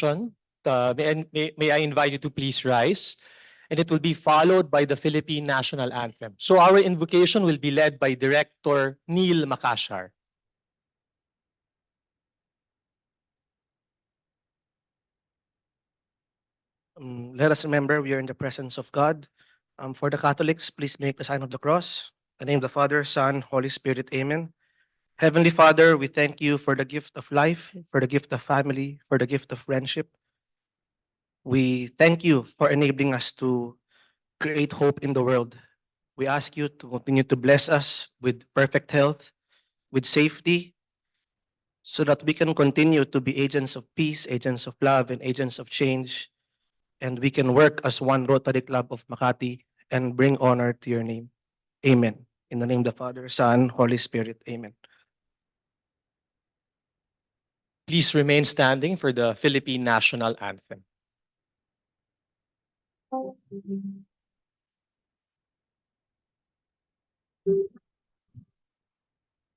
may I invite you to please rise, and it will be followed by the Philippine National Anthem. So our invocation will be led by Director Neil Makashar. Let us remember we are in the presence of God. For the Catholics, please make the sign of the cross. In the name of the Father, Son, Holy Spirit, Amen. Heavenly Father, we thank you for the gift of life, for the gift of family, for the gift of friendship. We thank you for enabling us to create hope in the world. We ask you to continue to bless us with perfect health, with safety, so that we can continue to be agents of peace, agents of love, and agents of change. And we can work as one Rotary Club of Makati and bring honor to your name. Amen. In the name of the Father, Son, Holy Spirit. Amen. Please remain standing for the Philippine National Anthem.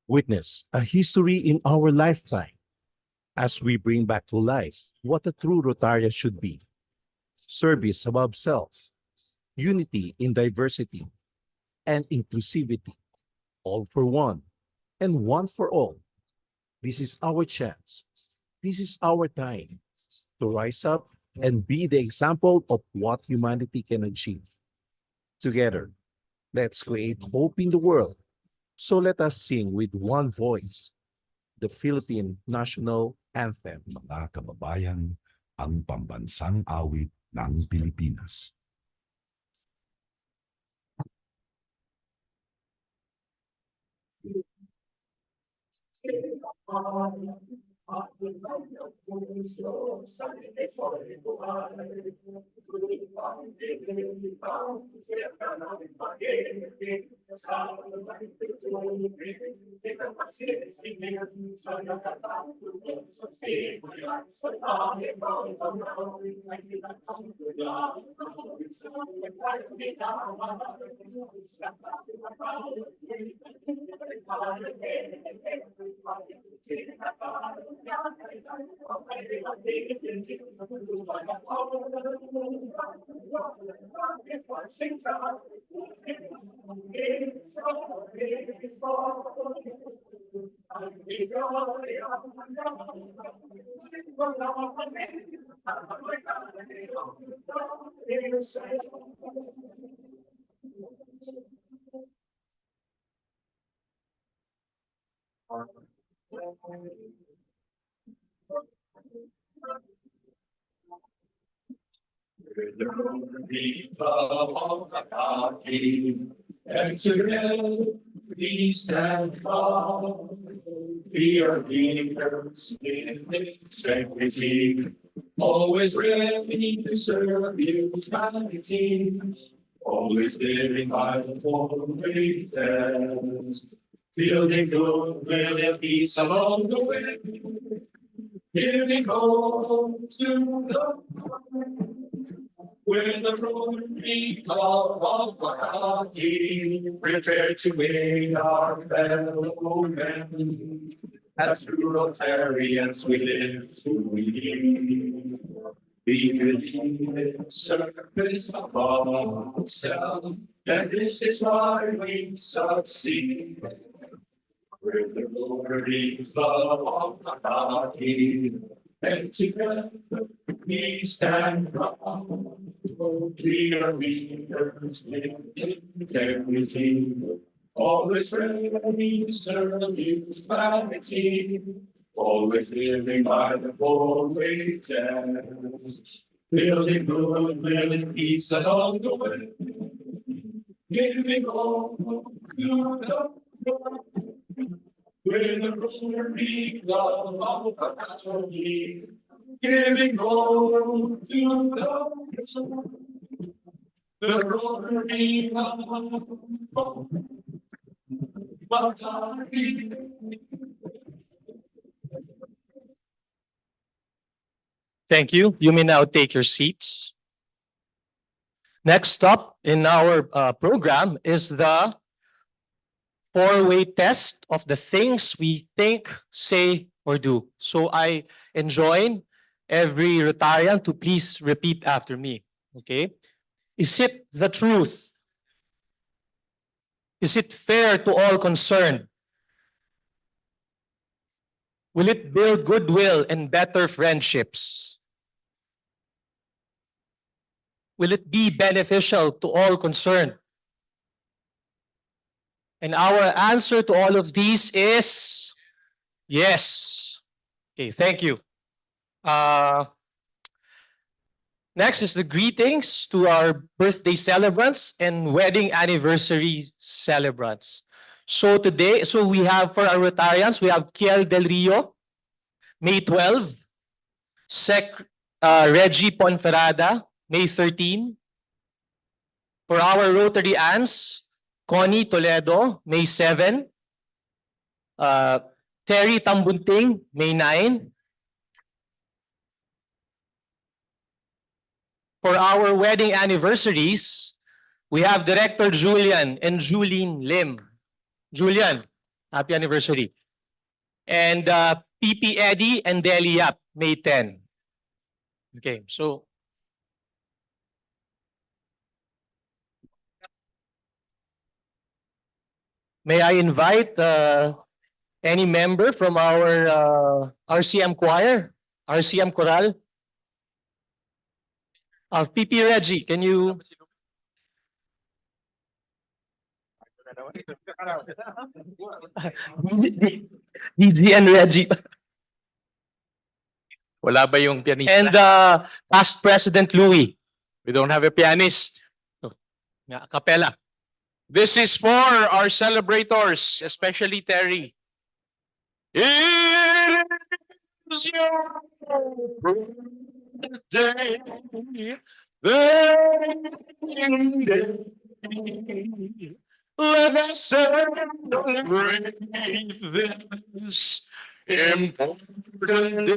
Witness a history in our lifetime as we bring back to life what a true Rotarian should be. Service above self, unity in diversity, and inclusivity, all for one and one for all. This is our chance. This is our time to rise up and be the example of what humanity can achieve. Together, let's create hope in the world. So let us sing with one voice the Philippine National Anthem. Mga kababayan, ang pambansang awit ng Pilipinas. And together we stand tall. We are leaders with integrity, always ready to serve humanity, always living by the four-way test, building goodwill and peace along the way, giving hope to the world. With the Rotary Club of Makati, prepared to aid our fellow men. As true Rotarians, we live to lead. We believe in service above self, and this is why we succeed. With the Rotary Club of Makati, and together we stand proud. We are leaders with integrity, always ready to serve humanity, always living by the four-way test, building goodwill and peace along the way, giving hope to the world. With the Rotary Club of Makati, giving hope to the world. The Rotary Club of Makati. Thank you. You may now take your seats. Next up in our program is the four-way test of the things we think, say, or do. So I enjoin every Rotarian to please repeat after me. Okay? Is it the truth? Is it fair to all concerned? Will it build goodwill and better friendships? Will it be beneficial to all concerned? And our answer to all of these is yes. Okay, thank you. Next is the greetings to our birthday celebrants and wedding anniversary celebrants. So today, we have for our Rotarians, we have Kiel Del Rio, May 12, Reggie Ponferrada, May 13. For our Rotary Aunts, Connie Toledo, May 7. Terry Tambunting, May 9. For our wedding anniversaries, we have Director Julian and Julene Lim. Julian, happy anniversary. And PP Eddie and Deli Yap, May 10. Okay, so may I invite any member from our RCM choir, RCM choral? PP Reggie, can you? DG and Reggie. Wala ba yung pianista? And past President Louis. We don't have a pianist. Yeah, Capella. This is for our celebrators, especially Terry. It is your birthday. Let's celebrate this important day.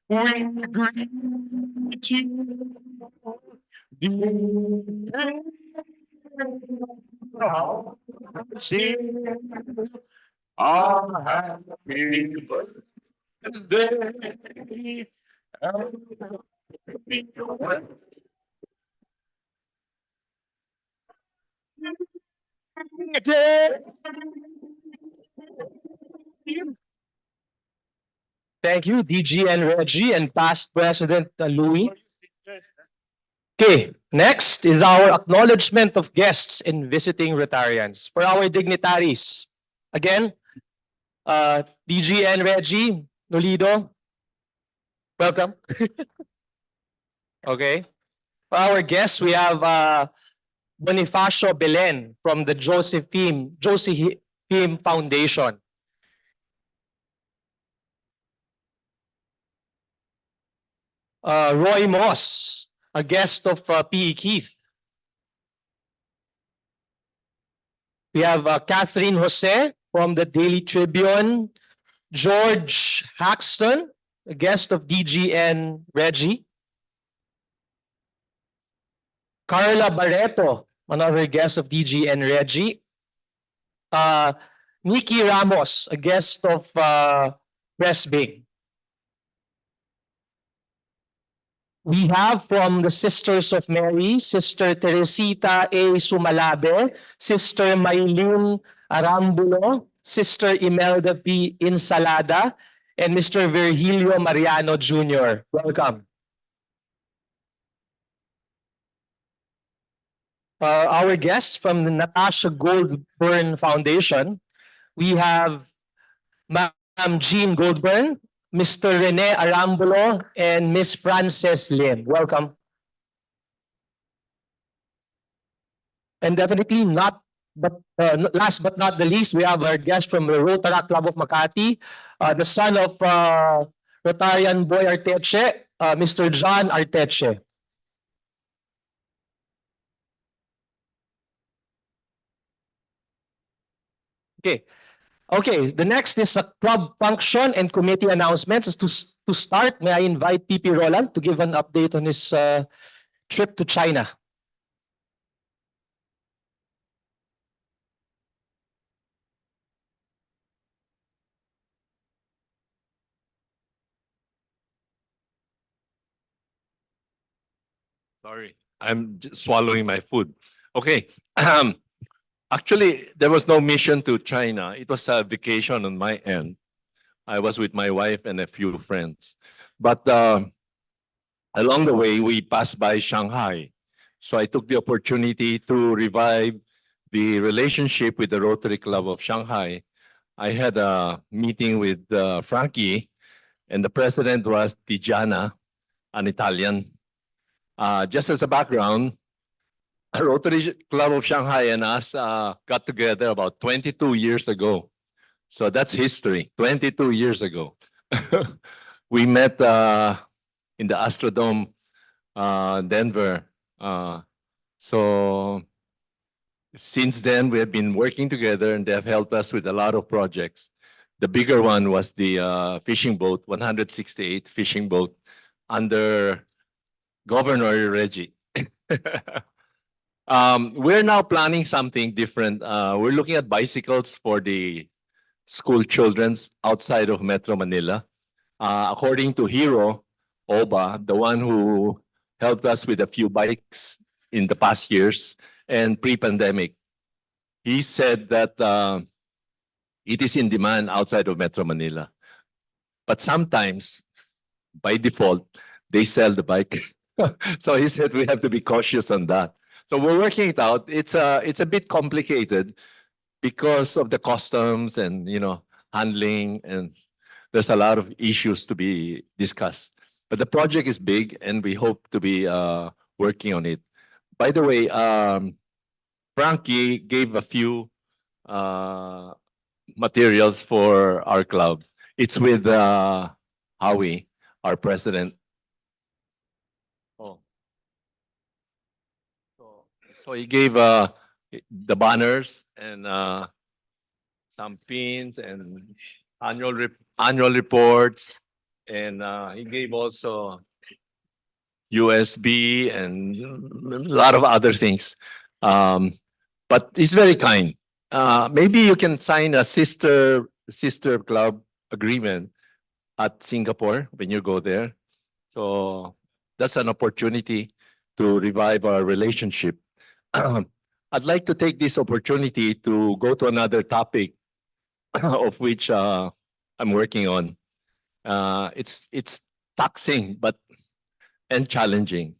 We greet you. Our happy birthday. Thank you, DG and Reggie and past President Louis. Okay, next is our acknowledgement of guests and visiting Rotarians. For our dignitaries, again, DG and Reggie Nolido, welcome. Okay. For our guests, we have Bonifacio Belen from the Josephine Foundation. Roy Moss, a guest of P.E. Keith. We have Catherine Jose from the Daily Tribune. George Haxton, a guest of DG and Reggie. Carla Barreto, another guest of DG and Reggie. Nikki Ramos, a guest of Press Big. We have from the Sisters of Mary, Sister Teresita A. Sumalabe, Sister Maylene Arambulo, Sister Imelda P. Insalada, and Mr. Virgilio Mariano Jr. Welcome. Our guests from the Natasha Goldburn Foundation, we have Ma'am Jean Goldburn, Mr. Rene Arambulo, and Miss Frances Lim. Welcome. And definitely not, but last but not the least, we have our guest from the Rotaract Club of Makati, the son of Rotarian Boy Arteche, Mr. John Arteche. Okay. Okay, the next is a club function and committee announcements. To start, may I invite PP Roland to give an update on his trip to China. Sorry, I'm just swallowing my food. Okay. Um, Actually, there was no mission to China. It was a vacation on my end. I was with my wife and a few friends. But along the way, we passed by Shanghai. So I took the opportunity to revive the relationship with the Rotary Club of Shanghai. I had a meeting with Frankie, and the president was Tiziana, an Italian. Just as a background, Rotary Club of Shanghai and us got together about 22 years ago. So that's history, 22 years ago. We met in the Astrodome, Denver. So since then, we have been working together and they have helped us with a lot of projects. The bigger one was the fishing boat, 168 fishing boat under Governor Reggie. We're now planning something different. We're looking at bicycles for the school children's outside of Metro Manila. According to Hero Oba, the one who helped us with a few bikes in the past years and pre-pandemic, he said that it is in demand outside of Metro Manila. But sometimes, by default, they sell the bike. So he said we have to be cautious on that. So we're working it out. It's a bit complicated because of the customs and handling, and there's a lot of issues to be discussed. But the project is big, and we hope to be working on it. By the way, Frankie gave a few materials for our club. It's with Howie, our president. Oh. So he gave the banners and some pins and annual reports, and he gave also USB and a lot of other things. But he's very kind. Maybe you can sign a sister club agreement at Singapore when you go there. So that's an opportunity to revive our relationship. I'd like to take this opportunity to go to another topic of which I'm working on. It's taxing and challenging.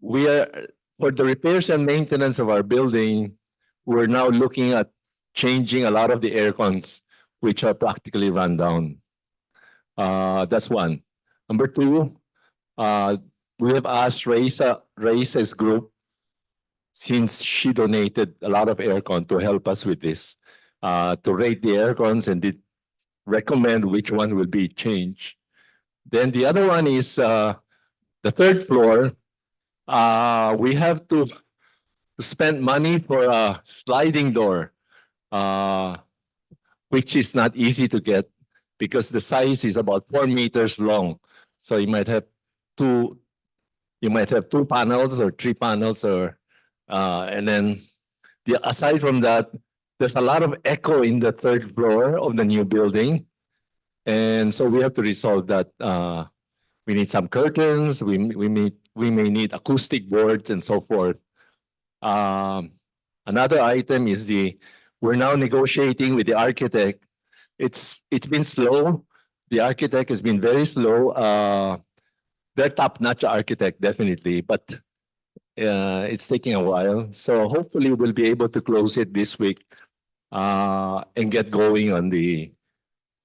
We are for the repairs and maintenance of our building. We're now looking at changing a lot of the air cons, which are practically run down. That's one. Number two, we have asked Raisa's group, since she donated a lot of aircon, to help us with this, to rate the aircons and recommend which one will be changed. Then the other one is the third floor. We have to spend money for a sliding door, which is not easy to get because the size is about 4 meters long. So you might have two panels or 3 panels, or and then aside from that, there's a lot of echo in the third floor of the new building, and so we have to resolve that. We need some curtains. We may need acoustic boards and so forth. Another item is we're now negotiating with the architect. It's been slow. The architect has been very slow. They're top-notch architect, definitely, but it's taking a while. So hopefully we'll be able to close it this week and get going on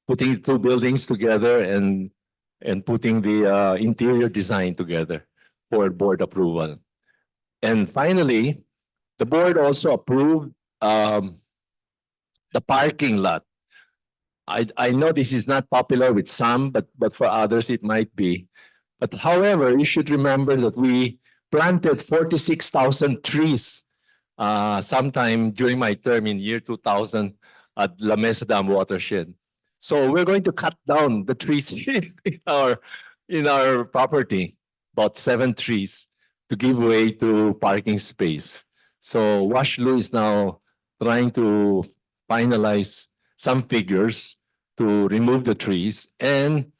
putting the two buildings together and putting the interior design together for board approval. And finally, the board also approved the parking lot. I know this is not popular with some, but for others it might be. But however, you should remember that we planted 46,000 trees sometime during my term in year 2000 at La Mesa Dam watershed. So we're going to cut down the trees in our property, about 7 trees, to give way to parking space. So Washlu is now trying to finalize some figures to remove the trees and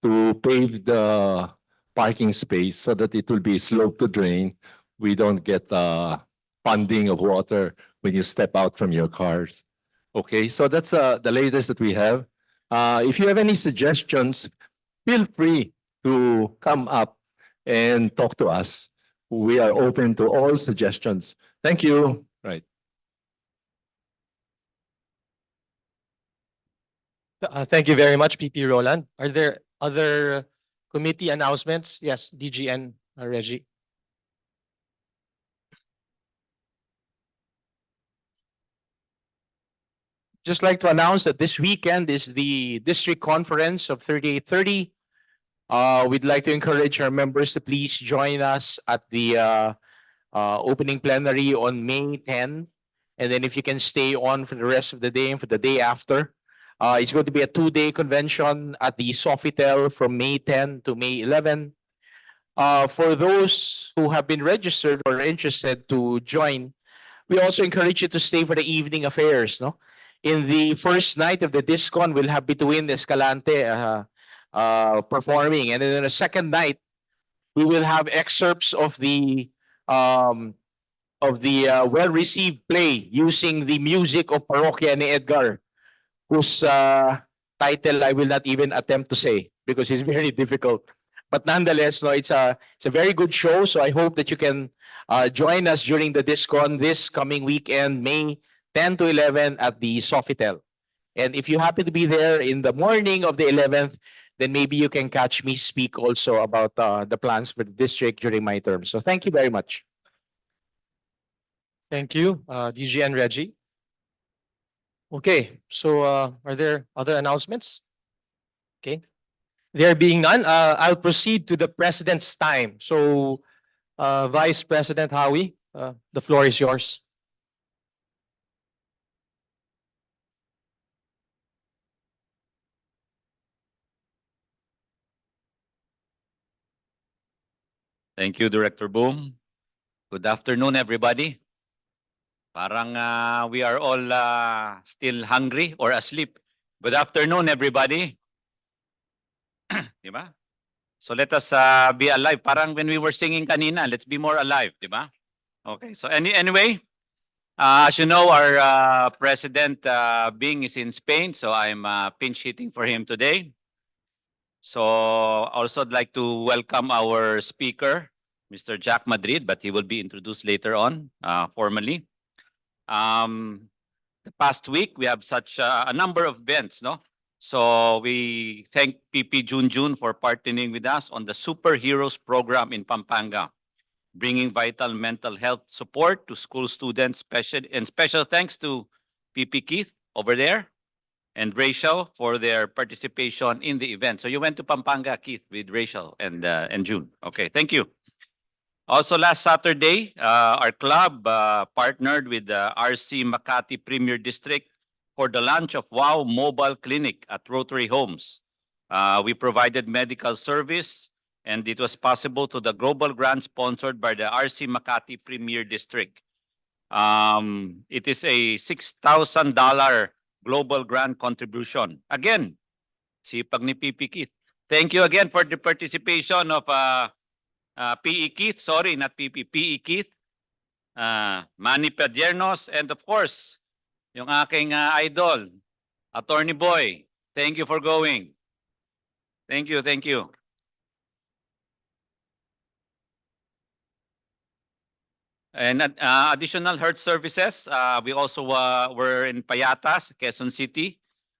to pave the parking space so that it will be slope to drain. We don't get ponding of water when you step out from your cars. Okay, so that's the latest that we have. If you have any suggestions, feel free to come up and talk to us. We are open to all suggestions. Thank you. Right. Thank you very much, PP Roland. Are there other committee announcements? Yes, DGN Reggie. Just like to announce that this weekend is the district conference of 3830. We'd like to encourage our members to please join us at the opening plenary on May 10. And then if you can stay on for the rest of the day and for the day after. It's going to be a 2-day convention at the Sofitel from May 10 to May 11. For those who have been registered or interested to join, we also encourage you to stay for the evening affairs. No, in the first night of the Discon, we'll have Between Escalante performing, and then the second night, we will have excerpts of the well-received play using the music of Parokya ni Edgar, whose title I will not even attempt to say because it's very difficult. But nonetheless, no, it's a very good show. So I hope that you can join us during the Discon this coming weekend, May 10 to 11 at the Sofitel. And if you happen to be there in the morning of the 11th, then maybe you can catch me speak also about the plans for the district during my term. So thank you very much. Thank you, DGN Reggie. Okay, so are there other announcements? Okay. There being none, I'll proceed to the president's time. So, Vice President Howie, the floor is yours. Thank you, Director Boom. Good afternoon, everybody. Parang we are all still hungry or asleep. Good afternoon, everybody. Diba? So let us be alive. Parang when we were singing kanina, let's be more alive, diba? Okay, so anyway, as you know, our President Bing is in Spain, so I'm pinch hitting for him today. So also I'd like to welcome our speaker, Mr. Jack Madrid, but he will be introduced later on formally. The past week, we have such a number of events, no? So we thank PP Junjun for partnering with us on the Superheroes program in Pampanga, bringing vital mental health support to school students. Special thanks to PP Keith over there and Rachel for their participation in the event. So you went to Pampanga, Keith, with Rachel and June. Okay, thank you. Also last Saturday, our club partnered with the RC Makati Premier District for the launch of WOW Mobile Clinic at Rotary Homes. We provided medical service, and it was possible to the global grant sponsored by the RC Makati Premier District. It is a $6,000 global grant contribution. Again, sipag ni PP Keith. Thank you again for the participation of PE Keith, sorry, not PP, PE Keith, Manny Padiernos, and of course, yung aking idol, Attorney Boy. Thank you for going. Thank you, thank you. And additional health services, we also were in Payatas, Quezon City,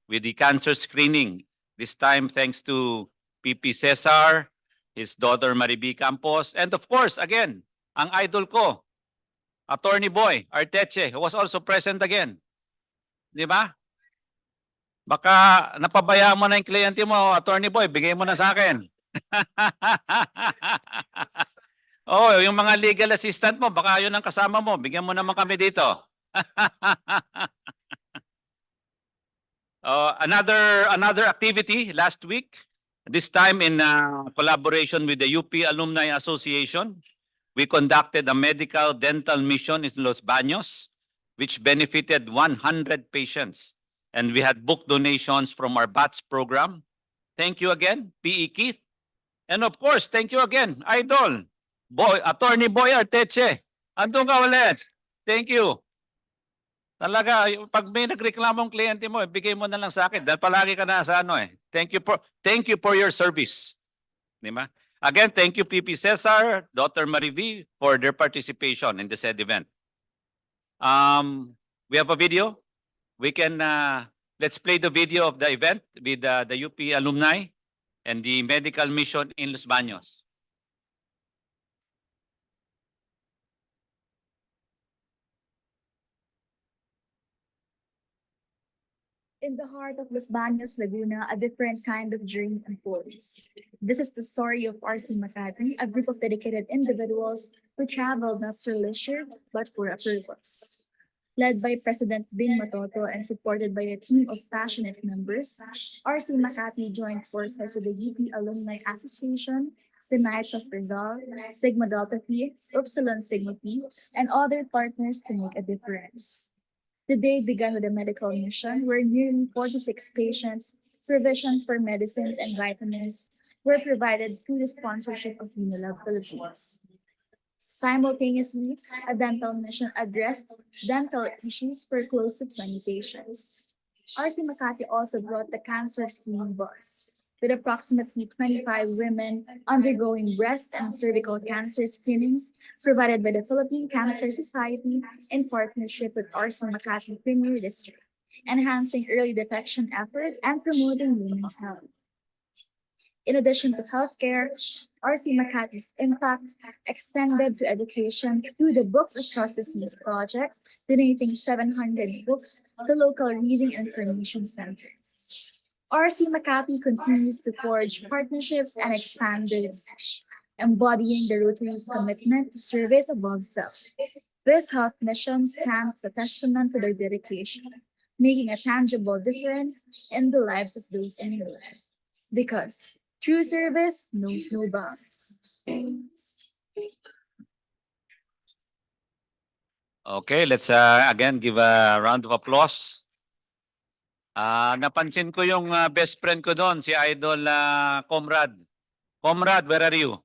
with the cancer screening. This time, thanks to PP Cesar, his daughter Mariby Campos, and of course, again, ang idol ko, Attorney Boy Arteche, who was also present again. Di ba? Baka napabayaan mo na yung kliyente mo, Attorney Boy, bigay mo na sa akin. Oh, yung mga legal assistant mo, baka yun ang kasama mo, bigyan mo naman kami dito. Another activity last week, this time in collaboration with the UP Alumni Association, we conducted a medical dental mission in Los Baños, which benefited 100 patients. And we had book donations from our BATS program. Thank you again, PE Keith. And of course, thank you again, Idol. Attorney Boy Arteche. Andun ka ulit. Thank you. Talaga, pag may nagreklamong kliyente mo, bigay mo na lang sa akin dahil palagi ka na sa ano eh. Thank you for your service. Di ba? Again, thank you PP Cesar, Dr. Marivi for their participation in the said event. We have a video. We can let's play the video of the event with the UP alumni and the medical mission in Los Baños. In the heart of Los Baños, Laguna, a different kind of journey unfolds. This is the story of RC Makati, a group of dedicated individuals who traveled not for leisure, but for a purpose. Led by President Bing Matoto and supported by a team of passionate members, RC Makati joined forces with the UP Alumni Association, the Knights of Rizal, Sigma Delta Phi, Upsilon Sigma Phi, and other partners to make a difference. The day began with a medical mission where nearly 46 patients, provisions for medicines and vitamins were provided through the sponsorship of Unilab Philippines. Simultaneously, a dental mission addressed dental issues for close to 20 patients. RC Makati also brought the cancer screening bus, with approximately 25 women undergoing breast and cervical cancer screenings provided by the Philippine Cancer Society in partnership with RC Makati Premier District, enhancing early detection efforts and promoting women's health. In addition to healthcare, RC Makati's impact extended to education through the Books Across the Seas project, donating 700 books to local reading and information centers. RC Makati continues to forge partnerships and expand their reach, embodying the Rotary's commitment to service above self. This health mission stands a testament to their dedication, making a tangible difference in the lives of those in need. Because true service knows no bounds. Okay, let's again give a round of applause. Napansin ko yung best friend ko doon, si Idol Comrade. Comrade, where are you?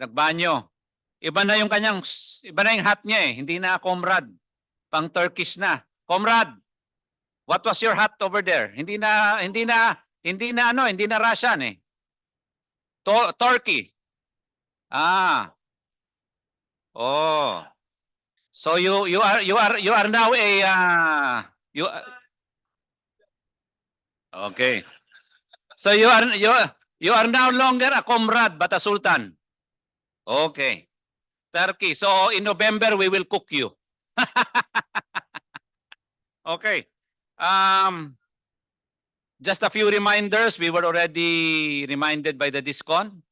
Nagbanyo. Iba na yung hat niya eh. Hindi na Comrade. Pang Turkish na. Comrade, what was your hat over there? Hindi na Russian eh. Turkey. Oh. So you are now a okay. So you are no longer a comrade but a sultan. Okay. Turkey. So in November we will cook you. Okay. Just a few reminders. We were already reminded by the DISCON.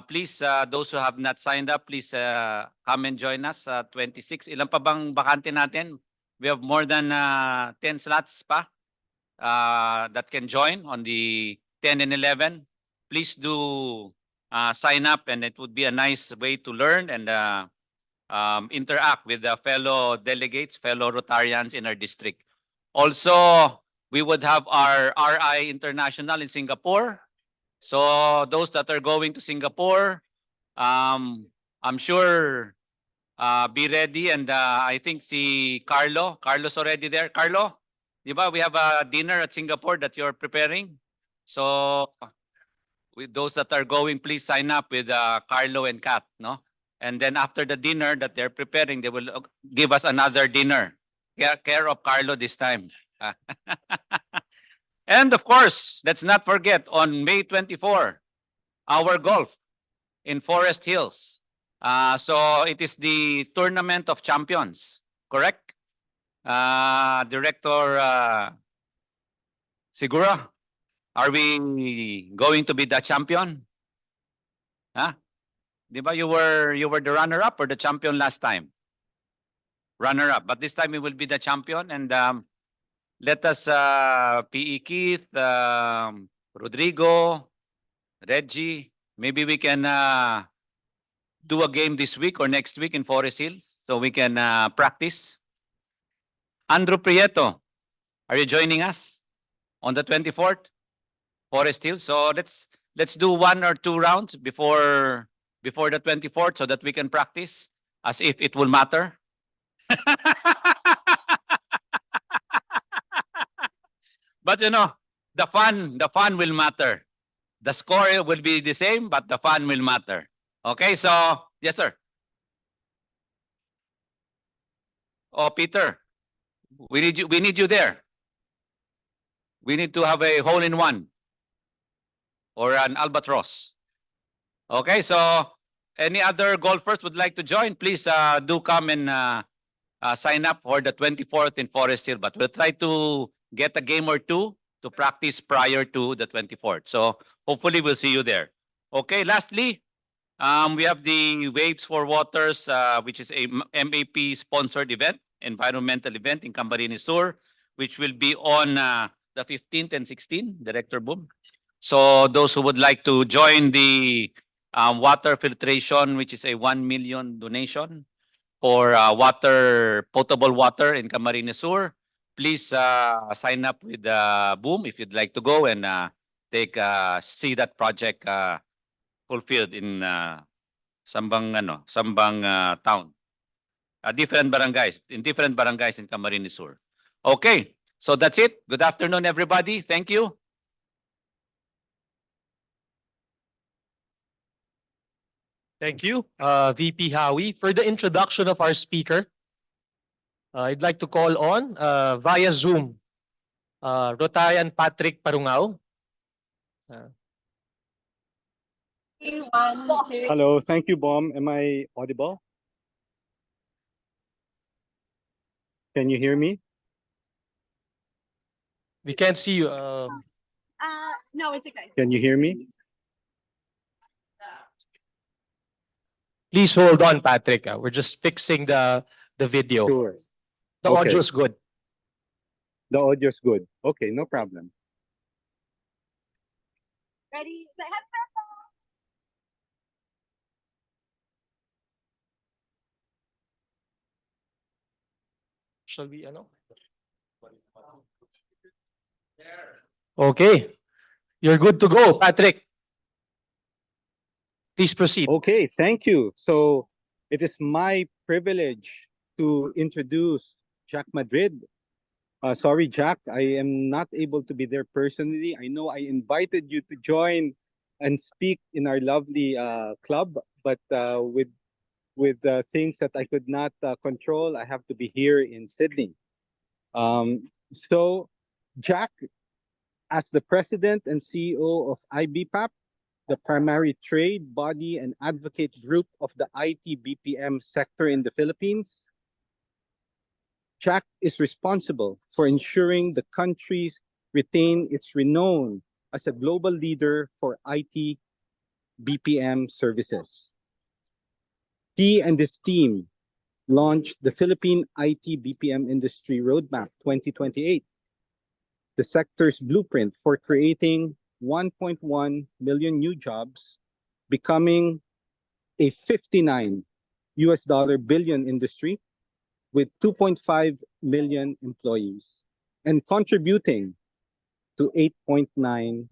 Please, those who have not signed up, please come and join us. 26. Ilan pa bang bakante natin? We have more than 10 slots pa that can join on the 10 and 11. Please do sign up, and it would be a nice way to learn and interact with the fellow delegates, fellow Rotarians in our district. Also, we would have our RI International in Singapore. So those that are going to Singapore, I'm sure be ready, and I think si Carlo's already there. Carlo, di ba, we have a dinner at Singapore that you're preparing. So with those that are going, please sign up with Carlo and Kat, no? And then after the dinner that they're preparing, they will give us another dinner. Care of Carlo this time. And of course, let's not forget on May 24, our golf in Forest Hills. So it is the Tournament of Champions, correct? Director Sigura, are we going to be the champion? Huh? Diba you were the runner-up or the champion last time? Runner-up, but this time we will be the champion, and let us PE Keith, Rodrigo, Reggie, maybe we can do a game this week or next week in Forest Hills so we can practice. Andrew Prieto, are you joining us on the 24th? Forest Hills. So let's do 1 or 2 rounds before the 24th so that we can practice as if it will matter. But the fun will matter. The score will be the same, but the fun will matter. Okay, so yes, sir. Oh, Peter, we need you. We need you there. We need to have a hole in one or an albatross. Okay, so any other golfers would like to join? Please do come and sign up for the 24th in Forest Hill. But we'll try to get a game or two to practice prior to the 24th. So hopefully we'll see you there. Okay, lastly, we have the Waves for Waters, which is a MAP sponsored event, environmental event in Camarines Sur, which will be on the 15th and 16th, Director Boom. So those who would like to join the water filtration, which is a 1 million donation for potable water in Camarines Sur, please sign up with Boom if you'd like to go and see that project fulfilled in Sambang town. Different barangays in Camarines Sur. Okay, so that's it. Good afternoon, everybody. Thank you. Thank you, VP Howie. For the introduction of our speaker, I'd like to call on via Zoom Rotarian Patrick Parungao. Hello, thank you, Bom. Am I audible? Can you hear me? We can't see you. No, it's okay. Can you hear me? Please hold on, Patrick. We're just fixing the video. Sure. The Okay. audio's good. The audio's good. Okay, no problem. Ready? Shall we, Okay. You're good to go, Patrick. Please proceed. Okay, thank you. So it is my privilege to introduce Jack Madrid. Sorry, Jack, I am not able to be there personally. I know I invited you to join and speak in our lovely club, but with things that I could not control, I have to be here in Sydney. So, Jack, as the president and CEO of IT-BPM, the primary trade body and advocate group of the IT-BPM sector in the Philippines, Jack is responsible for ensuring the countries retain its renown as a global leader for IT-BPM services. He and his team launched the Philippine IT-BPM Industry Roadmap 2028, the sector's blueprint for creating 1.1 million new jobs, becoming a $59 billion industry with 2.5 million employees and contributing to 8.9%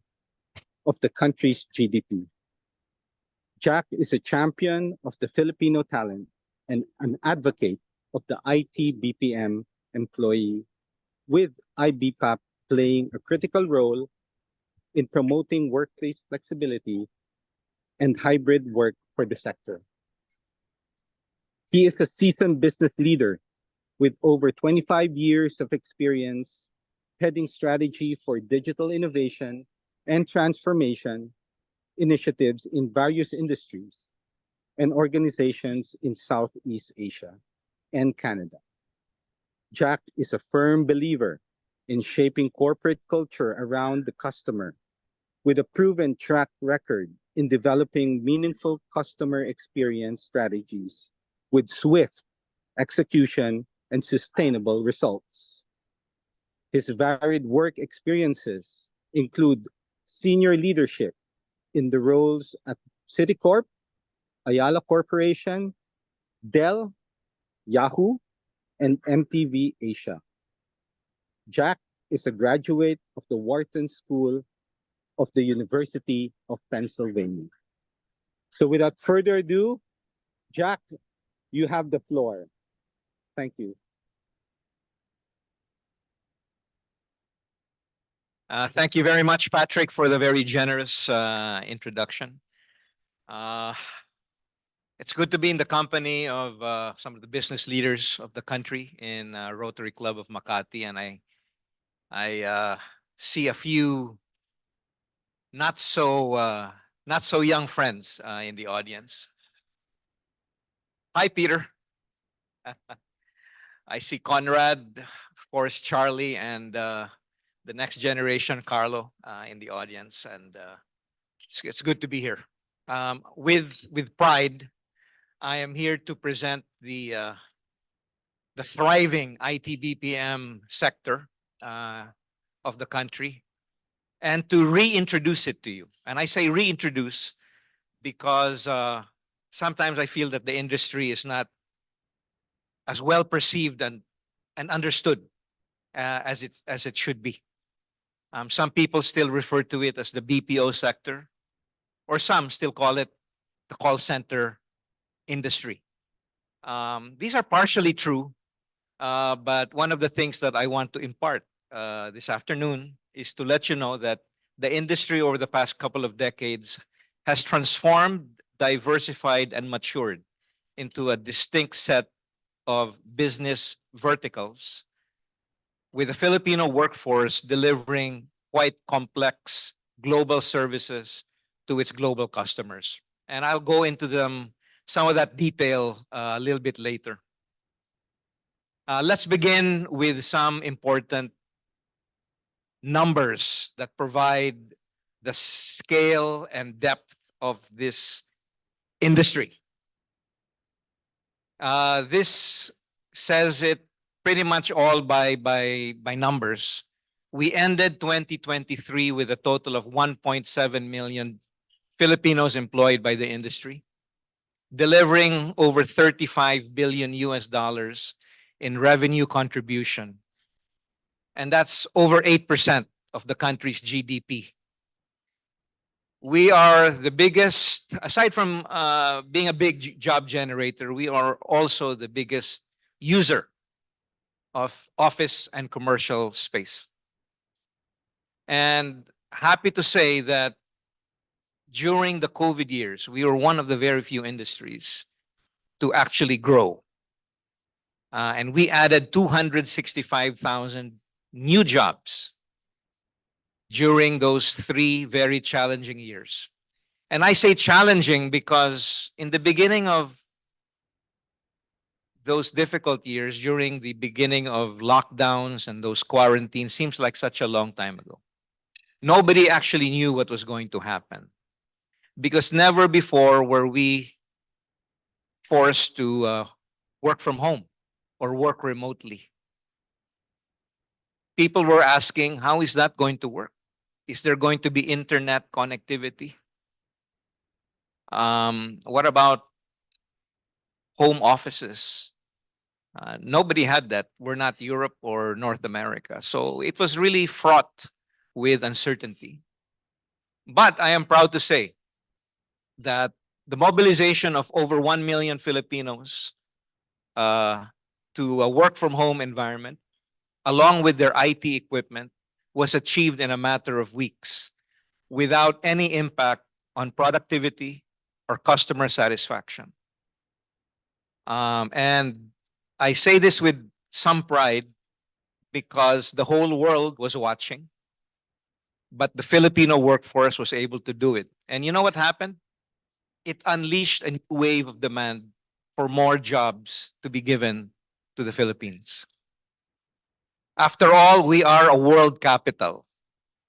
of the country's GDP. Jack is a champion of the Filipino talent and an advocate of the IT-BPM employee, with IT-BPM playing a critical role in promoting workplace flexibility and hybrid work for the sector. He is a seasoned business leader with over 25 years of experience heading strategy for digital innovation and transformation initiatives in various industries and organizations in Southeast Asia and Canada. Jack is a firm believer in shaping corporate culture around the customer, with a proven track record in developing meaningful customer experience strategies with swift execution and sustainable results. His varied work experiences include senior leadership in the roles at Citicorp, Ayala Corporation, Dell, Yahoo, and MTV Asia. Jack is a graduate of the Wharton School of the University of Pennsylvania. So without further ado, Jack, you have the floor. Thank you. Thank you very much, Patrick, for the very generous introduction. It's good to be in the company of some of the business leaders of the country in Rotary Club of Makati, and I see a few not so young friends in the audience. Hi, Peter. I see Conrad, of course, Charlie, and the next generation, Carlo, in the audience, and it's good to be here. With pride, I am here to present the thriving IT-BPM sector of the country, and to reintroduce it to you. And I say reintroduce because sometimes I feel that the industry is not as well perceived and understood as it should be. Some people still refer to it as the BPO sector, or some still call it the call center industry. These are partially true, but one of the things that I want to impart this afternoon is to let you know that the industry over the past couple of decades has transformed, diversified, and matured into a distinct set of business verticals, with the Filipino workforce delivering quite complex global services to its global customers. And I'll go into some of that detail a little bit later. Let's begin with some important numbers that provide the scale and depth of this industry. This says it pretty much all by numbers. We ended 2023 with a total of 1.7 million Filipinos employed by the industry, delivering over 35 billion US dollars in revenue contribution. And that's over 8% of the country's GDP. We are the biggest, aside from being a big job generator, we are also the biggest user of office and commercial space. And happy to say that during the COVID years, we were one of the very few industries to actually grow. And we added 265,000 new jobs during those 3 very challenging years. And I say challenging because in the beginning of those difficult years, during the beginning of lockdowns and those quarantines, seems like such a long time ago. Nobody actually knew what was going to happen, because never before were we forced to work from home or work remotely. People were asking, how is that going to work? Is there going to be internet connectivity? What about home offices? Nobody had that. We're not Europe or North America. So it was really fraught with uncertainty. But I am proud to say that the mobilization of over 1 million Filipinos to a work from home environment, along with their IT equipment, was achieved in a matter of weeks without any impact on productivity or customer satisfaction. And I say this with some pride because the whole world was watching, but the Filipino workforce was able to do it. And you know what happened? It unleashed a new wave of demand for more jobs to be given to the Philippines. After all, we are a world capital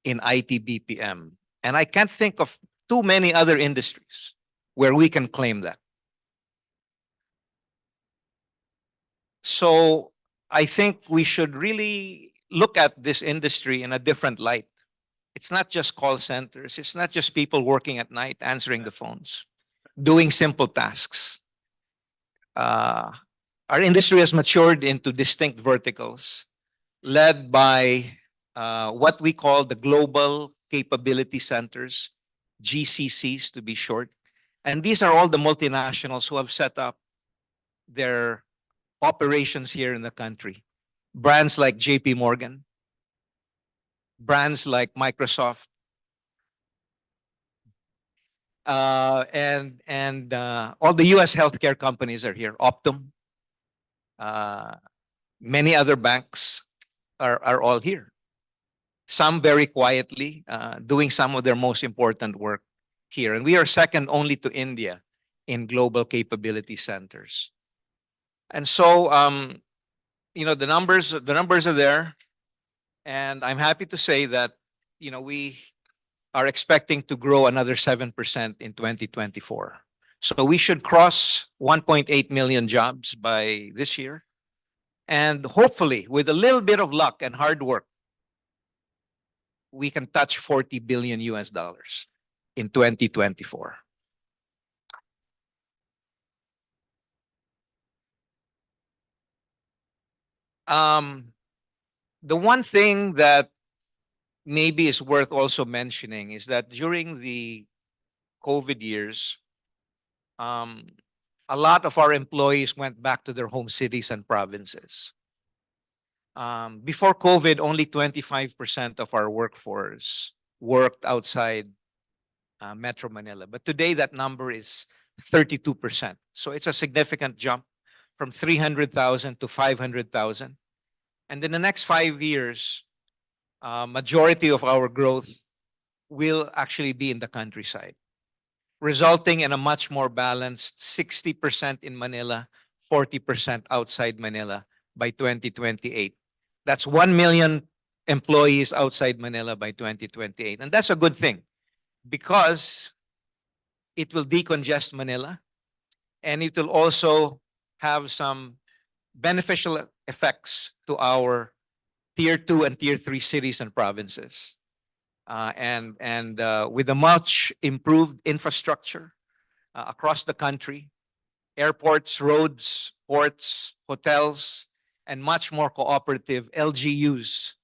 in IT-BPM. And I can't think of too many other industries where we can claim that. So I think we should really look at this industry in a different light. It's not just call centers. It's not just people working at night, answering the phones, doing simple tasks. Our industry has matured into distinct verticals led by what we call the global capability centers, GCCs to be short. And these are all the multinationals who have set up their operations here in the country. Brands like JP Morgan, brands like Microsoft, and all the US healthcare companies are here. Optum, many other banks are all here. Some very quietly doing some of their most important work here. And we are second only to India in global capability centers. And so, the numbers are there. And I'm happy to say that, we are expecting to grow another 7% in 2024. So we should cross 1.8 million jobs by this year. And hopefully, with a little bit of luck and hard work, we can touch 40 billion US dollars in 2024. The one thing that maybe is worth also mentioning is that during the COVID years, a lot of our employees went back to their home cities and provinces. Before COVID, only 25% of our workforce worked outside Metro Manila. But today, that number is 32%. So it's a significant jump from 300,000 to 500,000. And in the next 5 years, majority of our growth will actually be in the countryside, resulting in a much more balanced 60% in Manila, 40% outside Manila by 2028. That's 1 million employees outside Manila by 2028. And that's a good thing because it will decongest Manila and it will also have some beneficial effects to our tier 2 and tier 3 cities and provinces. And with a much improved infrastructure across the country, airports, roads, ports, hotels, and much more cooperative LGUs.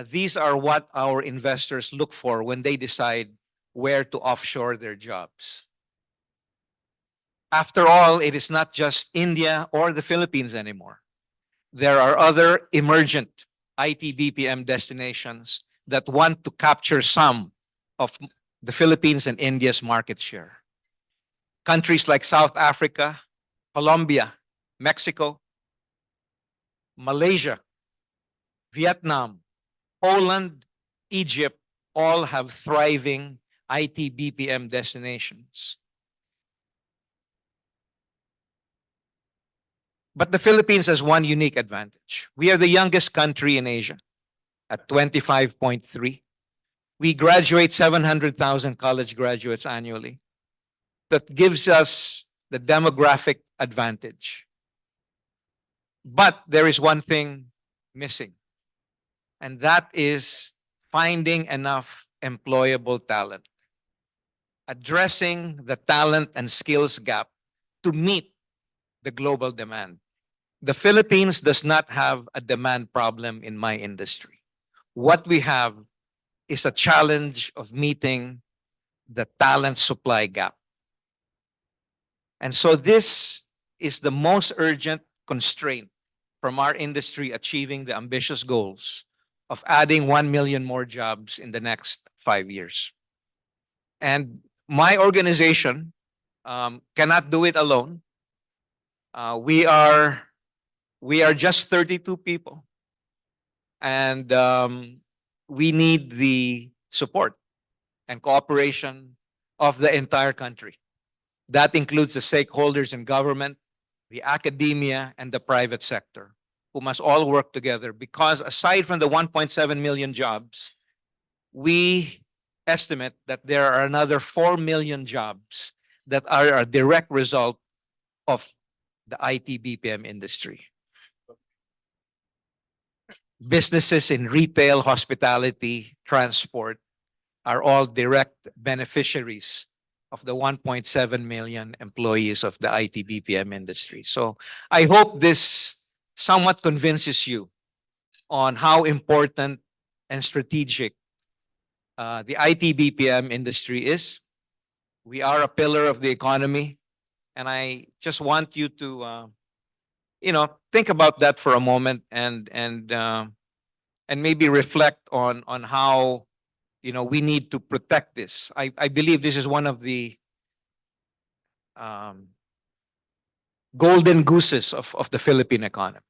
These are what our investors look for when they decide where to offshore their jobs. After all, it is not just India or the Philippines anymore. There are other emergent IT-BPM destinations that want to capture some of the Philippines and India's market share. Countries like South Africa, Colombia, Mexico, Malaysia, Vietnam, Poland, Egypt, all have thriving IT-BPM destinations. But the Philippines has one unique advantage. We are the youngest country in Asia at 25.3. We graduate 700,000 college graduates annually. That gives us the demographic advantage. But there is one thing missing, and that is finding enough employable talent, addressing the talent and skills gap to meet the global demand. The Philippines does not have a demand problem in my industry. What we have is a challenge of meeting the talent supply gap. And so this is the most urgent constraint from our industry achieving the ambitious goals of adding 1 million more jobs in the next 5 years. And my organization cannot do it alone. We are just 32 people. And we need the support and cooperation of the entire country. That includes the stakeholders in government, the academia, and the private sector, who must all work together because aside from the 1.7 million jobs, we estimate that there are another 4 million jobs that are a direct result of the IT-BPM industry. Businesses in retail, hospitality, transport are all direct beneficiaries of the 1.7 million employees of the IT-BPM industry. So I hope this somewhat convinces you on how important and strategic the IT-BPM industry is. We are a pillar of the economy, and I just want you to, think about that for a moment and maybe reflect on how we need to protect this. I believe this is one of the um, golden gooses of the Philippine economy.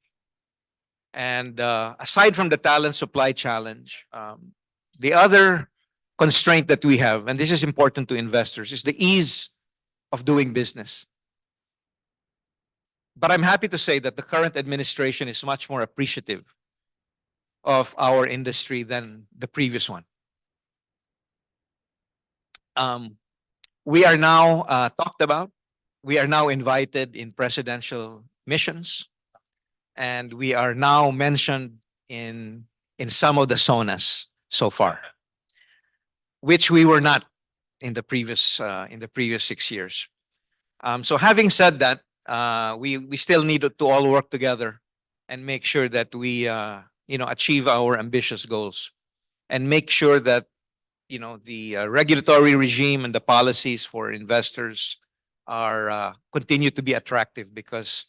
And aside from the talent supply challenge, the other constraint that we have, and this is important to investors, is the ease of doing business. But I'm happy to say that the current administration is much more appreciative of our industry than the previous one. We are now talked about. We are now invited in presidential missions, and we are now mentioned in some of the SONAs so far, which we were not in the previous 6 years. So having said that, we still need to all work together and make sure that we achieve our ambitious goals and make sure that the regulatory regime and the policies for investors are continue to be attractive, because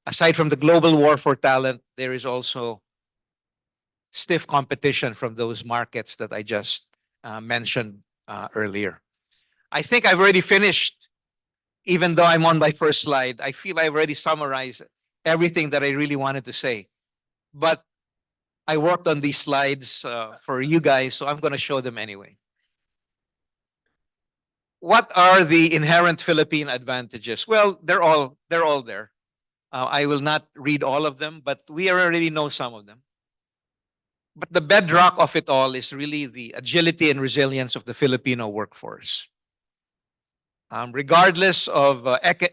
aside from the global war for talent, there is also stiff competition from those markets that I just mentioned earlier. I think I've already finished. Even though I'm on my first slide, I feel I've already summarized everything that I really wanted to say. But I worked on these slides for you guys, so I'm going to show them anyway. What are the inherent Philippine advantages? Well, they're all there. I will not read all of them, but we already know some of them. But the bedrock of it all is really the agility and resilience of the Filipino workforce. Regardless of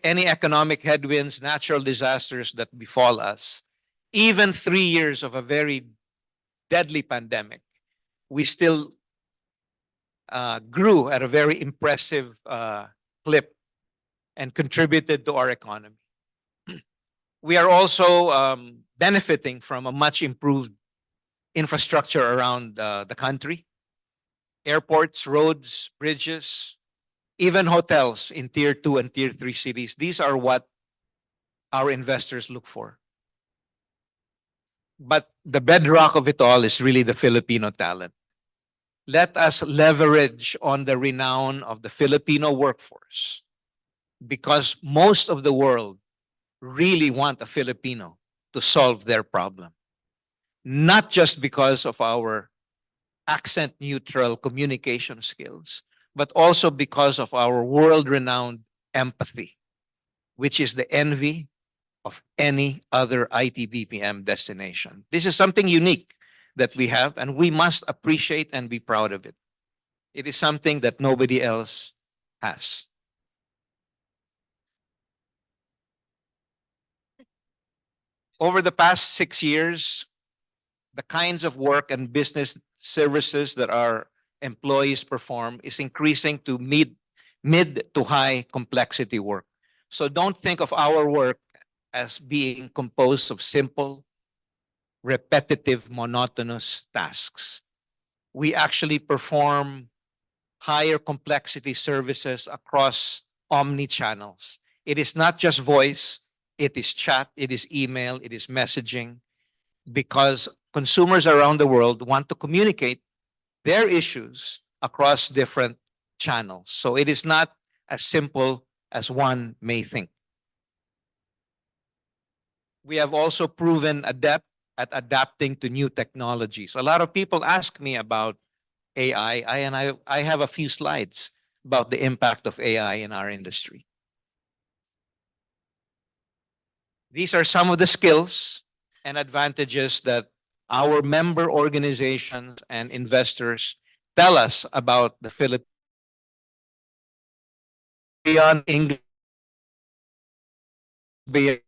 any economic headwinds, natural disasters that befall us, even 3 years of a very deadly pandemic, we still grew at a very impressive clip and contributed to our economy. We are also benefiting from a much improved infrastructure around the country. Airports, roads, bridges, even hotels in tier 2 and tier 3 cities. These are what our investors look for. But the bedrock of it all is really the Filipino talent. Let us leverage on the renown of the Filipino workforce, because most of the world really want a Filipino to solve their problem. Not just because of our accent neutral communication skills, but also because of our world-renowned empathy, which is the envy of any other IT-BPM destination. This is something unique that we have, and we must appreciate and be proud of it. It is something that nobody else has. Over the past 6 years, the kinds of work and business services that our employees perform is increasing to mid to high complexity work. So don't think of our work as being composed of simple, repetitive, monotonous tasks. We actually perform higher complexity services across omni-channels. It is not just voice, it is chat, it is email, it is messaging, because consumers around the world want to communicate their issues across different channels. So it is not as simple as one may think. We have also proven adept at adapting to new technologies. A lot of people ask me about AI, and I have a few slides about the impact of AI in our industry. These are some of the skills and advantages that our member organizations and investors tell us about the Philippines beyond English, beyond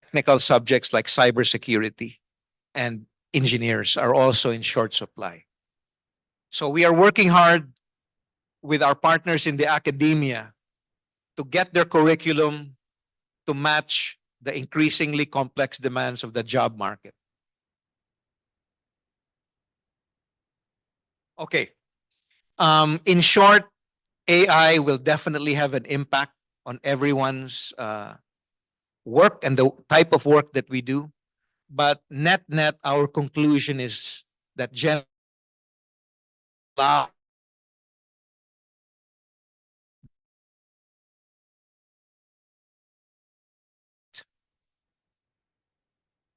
technical subjects like cybersecurity and engineers are also in short supply. So we are working hard with our partners in the academia to get their curriculum to match the increasingly complex demands of the job market. Okay. In short, AI will definitely have an impact on everyone's work and the type of work that we do. But net, our conclusion is that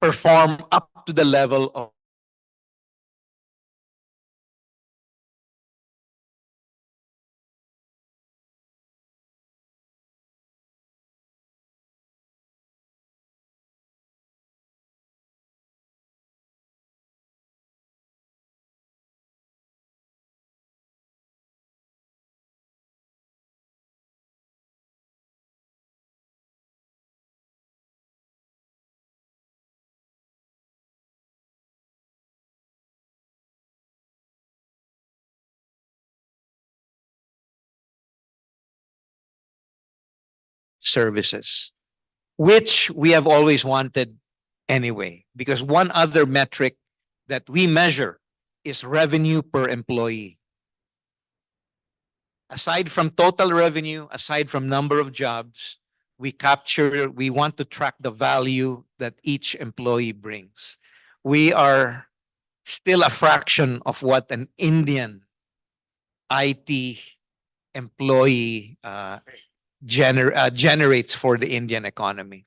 perform up to the level of services, which we have always wanted anyway, because one other metric that we measure is revenue per employee. Aside from total revenue, aside from number of jobs, we want to track the value that each employee brings. We are still a fraction of what an Indian IT employee generates for the Indian economy.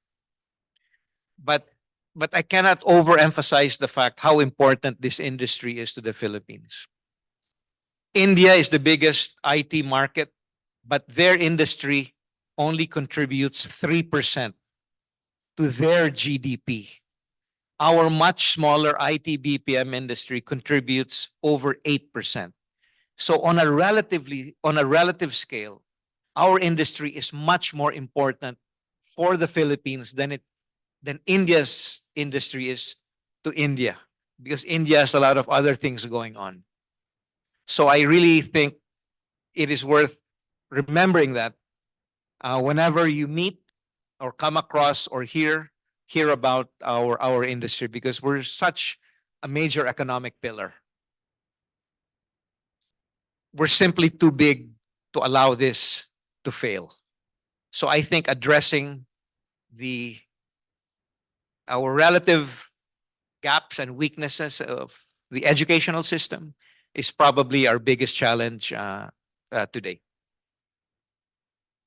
But I cannot overemphasize the fact how important this industry is to the Philippines. India is the biggest IT market, but their industry only contributes 3% to their GDP. Our much smaller IT-BPM industry contributes over 8%. So on a relative scale, our industry is much more important for the Philippines than India's industry is to India, because India has a lot of other things going on. So I really think it is worth remembering that whenever you meet or come across or hear about our industry, because we're such a major economic pillar. We're simply too big to allow this to fail. So I think addressing our relative gaps and weaknesses of the educational system is probably our biggest challenge today.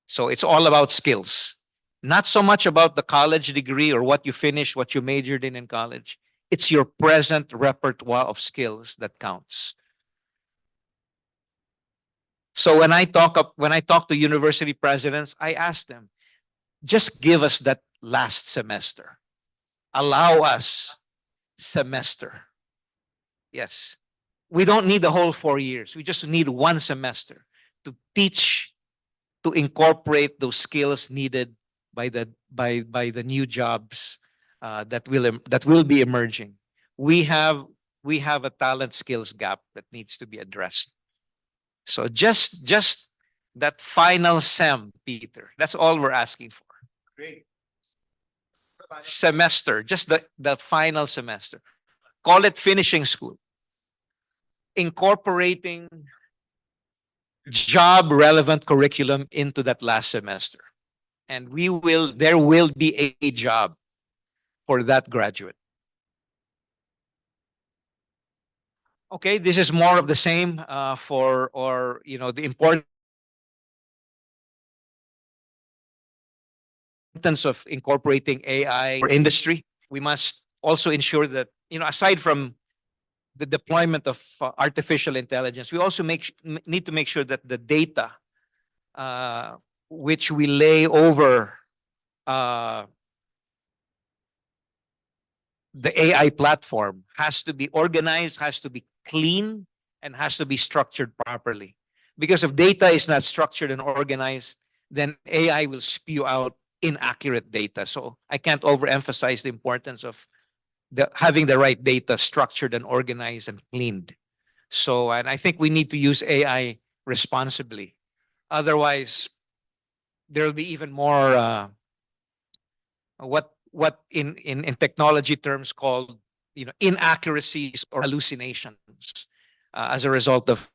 So it's all about skills, not so much about the college degree or what you finished, what you majored in college. It's your present repertoire of skills that counts. So when I talk to university presidents, I ask them, just give us that last semester. Allow us semester. Yes. We don't need the whole 4 years. We just need one semester to teach, to incorporate those skills needed by the new jobs that will be emerging. We have a talent skills gap that needs to be addressed. So just that final sem, Peter. That's all we're asking for. Great. Semester, just the final semester. Call it finishing school. Incorporating job relevant curriculum into that last semester. And there will be a job for that graduate. Okay, this is more of the same the importance of incorporating AI for industry. We must also ensure that, aside from the deployment of artificial intelligence, we also need to make sure that the data which we lay over the AI platform has to be organized, has to be clean, and has to be structured properly. Because if data is not structured and organized, then AI will spew out inaccurate data. So I can't overemphasize the importance of having the right data structured and organized and cleaned. So, and I think we need to use AI responsibly. Otherwise, there'll be even more what in technology terms called inaccuracies or hallucinations as a result of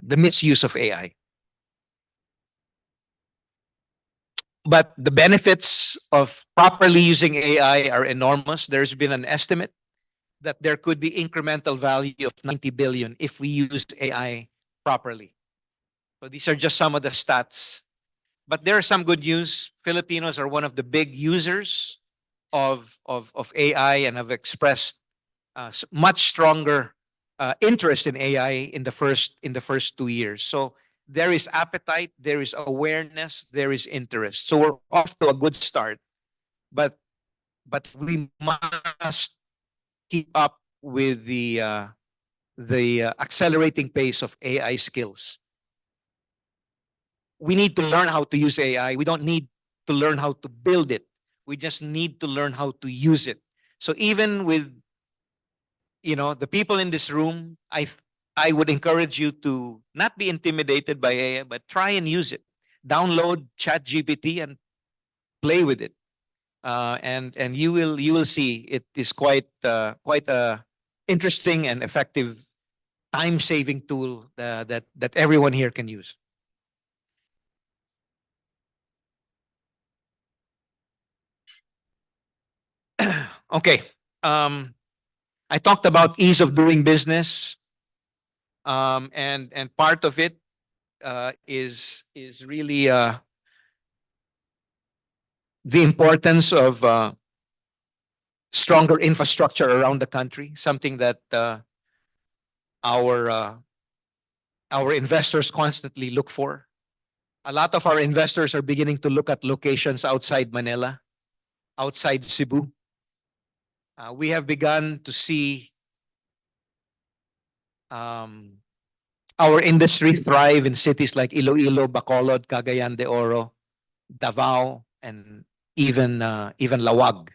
the misuse of AI. But the benefits of properly using AI are enormous. There's been an estimate that there could be incremental value of 90 billion if we use AI properly. So these are just some of the stats. But there are some good news. Filipinos are one of the big users of AI and have expressed much stronger interest in AI in the first 2 years. So there is appetite, there is awareness, there is interest. So we're off to a good start, but we must keep up with the accelerating pace of AI skills. We need to learn how to use AI. We don't need to learn how to build it. We just need to learn how to use it. So even with the people in this room, I would encourage you to not be intimidated by AI, but try and use it. Download ChatGPT and play with it, and you will see it is quite a interesting and effective time-saving tool that everyone here can use. Okay. I talked about ease of doing business, and part of it is really the importance of stronger infrastructure around the country, something that our investors constantly look for. A lot of our investors are beginning to look at locations outside Manila, outside Cebu. We have begun to see our industry thrive in cities like Iloilo, Bacolod, Cagayan de Oro, Davao, and even Lawag.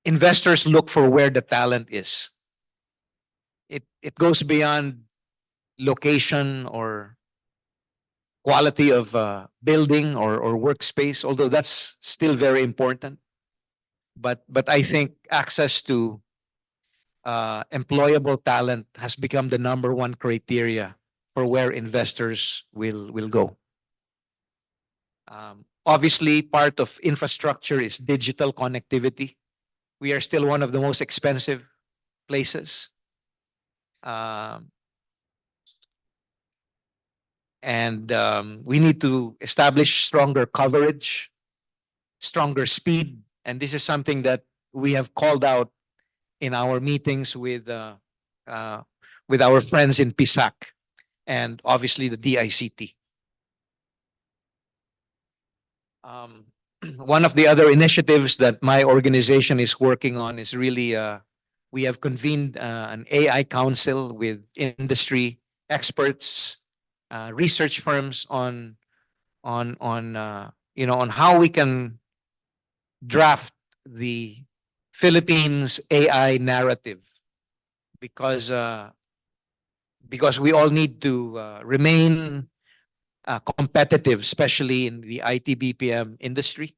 Investors look for where the talent is. It goes beyond location or quality of building or workspace, although that's still very important. But I think access to employable talent has become the number one criteria for where investors will go. Obviously, part of infrastructure is digital connectivity. We are still one of the most expensive places. And we need to establish stronger coverage, stronger speed. And this is something that we have called out in our meetings with our friends in PISAC and obviously the DICT. One of the other initiatives that my organization is working on is really we have convened an AI council with industry experts, research firms on how we can draft the Philippines AI narrative, because we all need to remain competitive, especially in the IT-BPM industry.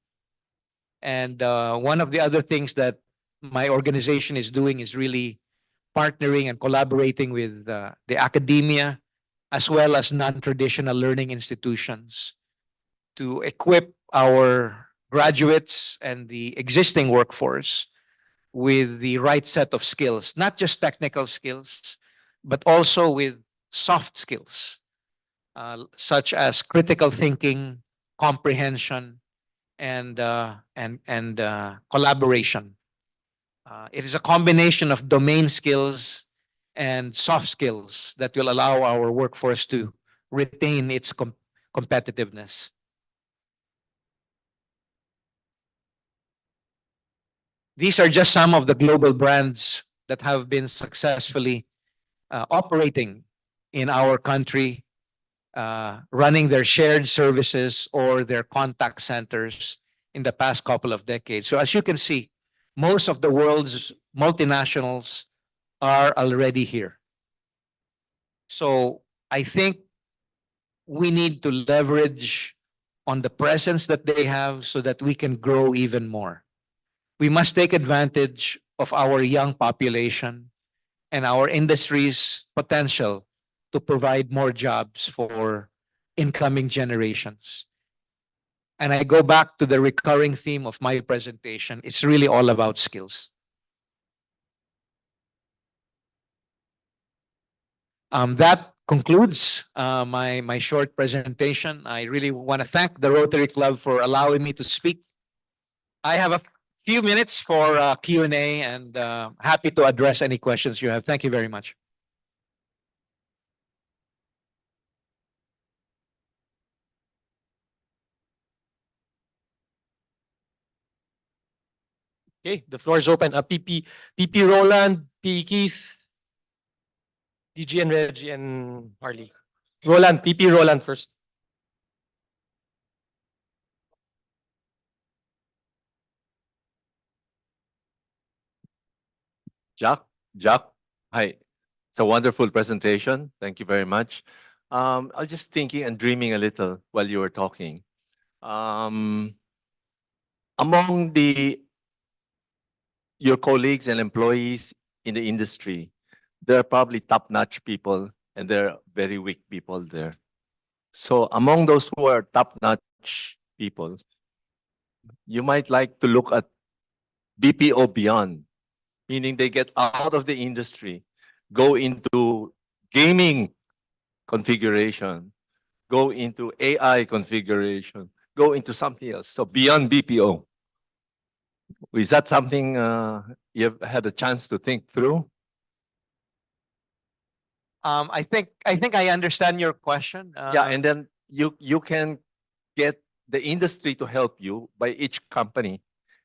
And one of the other things that my organization is doing is really partnering and collaborating with the academia as well as non-traditional learning institutions to equip our graduates and the existing workforce with the right set of skills, not just technical skills, but also with soft skills, such as critical thinking, comprehension, and collaboration. It is a combination of domain skills and soft skills that will allow our workforce to retain its competitiveness. These are just some of the global brands that have been successfully operating in our country running their shared services or their contact centers in the past couple of decades. So as you can see, most of the world's multinationals are already here. So I think we need to leverage on the presence that they have so that we can grow even more. We must take advantage of our young population and our industry's potential to provide more jobs for incoming generations. And I go back to the recurring theme of my presentation. It's really all about skills. That concludes my short presentation. I really want to thank the Rotary Club for allowing me to speak. I have a few minutes for Q&A and happy to address any questions you have. Thank you very much. Okay, the floor is open. PP Roland, P. Keith, DG and Reggie, and Harley. Roland, PP Roland first. Jack, hi. It's a wonderful presentation. Thank you very much. I was just thinking and dreaming a little while you were talking. Among your colleagues and employees in the industry, there are probably top-notch people and there are very weak people there. So among those who are top-notch people, you might like to look at BPO beyond, meaning they get out of the industry, go into gaming configuration, go into AI configuration, go into something else. So beyond BPO. Is that something you've had a chance to think through? I think I understand your question. Yeah, and then you can get the industry to help you by each company.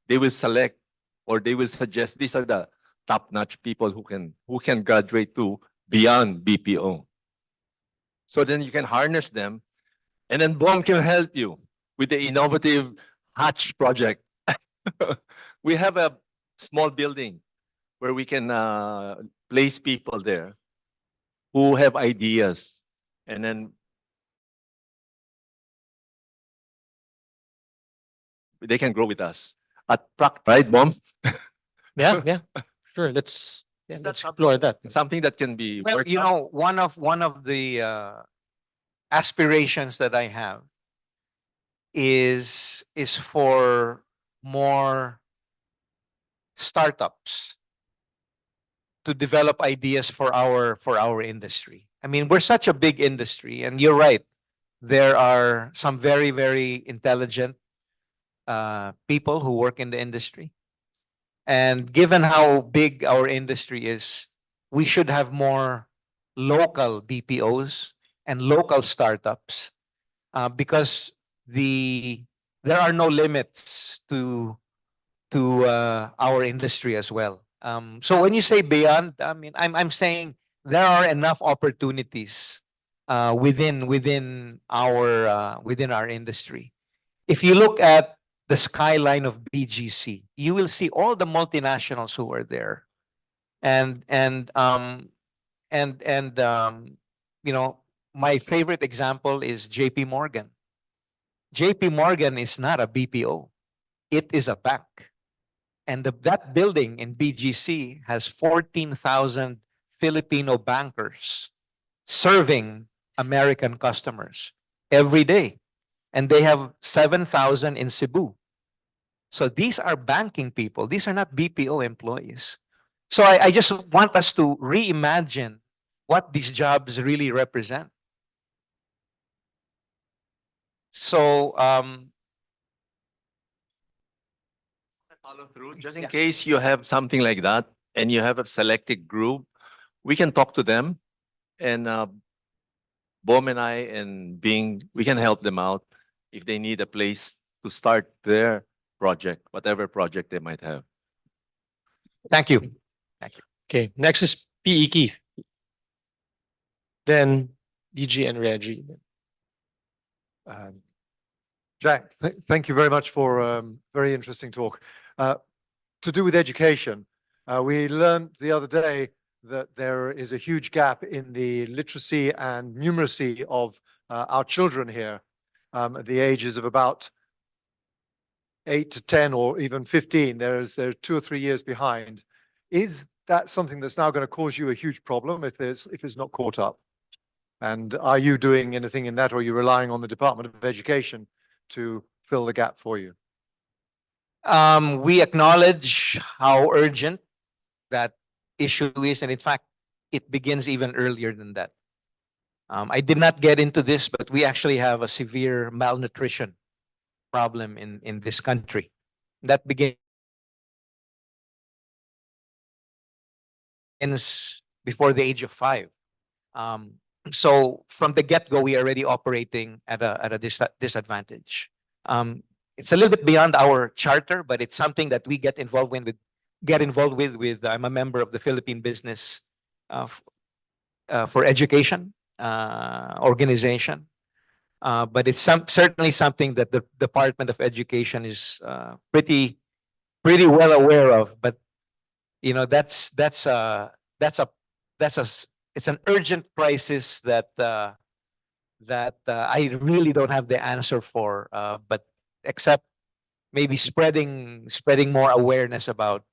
They will select or they will suggest these are the top-notch people who can graduate to beyond BPO. So then you can harness them, and then BOM can help you with the innovative Hatch project. We have a small building where we can place people there who have ideas, and then they can grow with us at right, BOM? Yeah. Sure, let's explore that. Something that can be Well, worked you out. know, one of the aspirations that I have is for more startups to develop ideas for our industry. I mean, we're such a big industry, and you're right. There are some very intelligent people who work in the industry. And given how big our industry is, we should have more local BPOs and local startups because there are no limits to our industry as well. So when you say beyond, I mean I'm saying there are enough opportunities within our industry. If you look at the skyline of BGC, you will see all the multinationals who are there, and you know, my favorite example is JP Morgan. JP Morgan is not a BPO; it is a bank, and that building in BGC has 14,000 Filipino bankers serving American customers every day, and they have 7,000 in Cebu. So these are banking people. These are not BPO employees. So I just want us to reimagine what these jobs really represent. So Follow through, just in case you have something like that and you have a selected group, we can talk to them, and Bom and I and Bing, we can help them out if they need a place to start their project, whatever project they might have. thank you. Okay, next is PE Keith. Then DG and Reggie. Jack, thank you very much for very interesting talk. To do with education, we learned the other day that there is a huge gap in the literacy and numeracy of our children here at the ages of about 8 to 10 or even 15. They're 2 or 3 years behind. Is that something that's now going to cause you a huge problem if it's not caught up? And are you doing anything in that, or are you relying on the Department of Education to fill the gap for you? We acknowledge how urgent that issue is, and in fact, it begins even earlier than that. I did not get into this, but we actually have a severe malnutrition problem in this country. That begins before the age of 5. So from the get-go, we are already operating at a disadvantage. It's a little bit beyond our charter, but it's something that we get involved with. I'm a member of the Philippine Business for Education organization. But it's certainly something that the Department of Education is pretty well aware of. But you know, it's an urgent crisis that I really don't have the answer for. But except maybe spreading more awareness about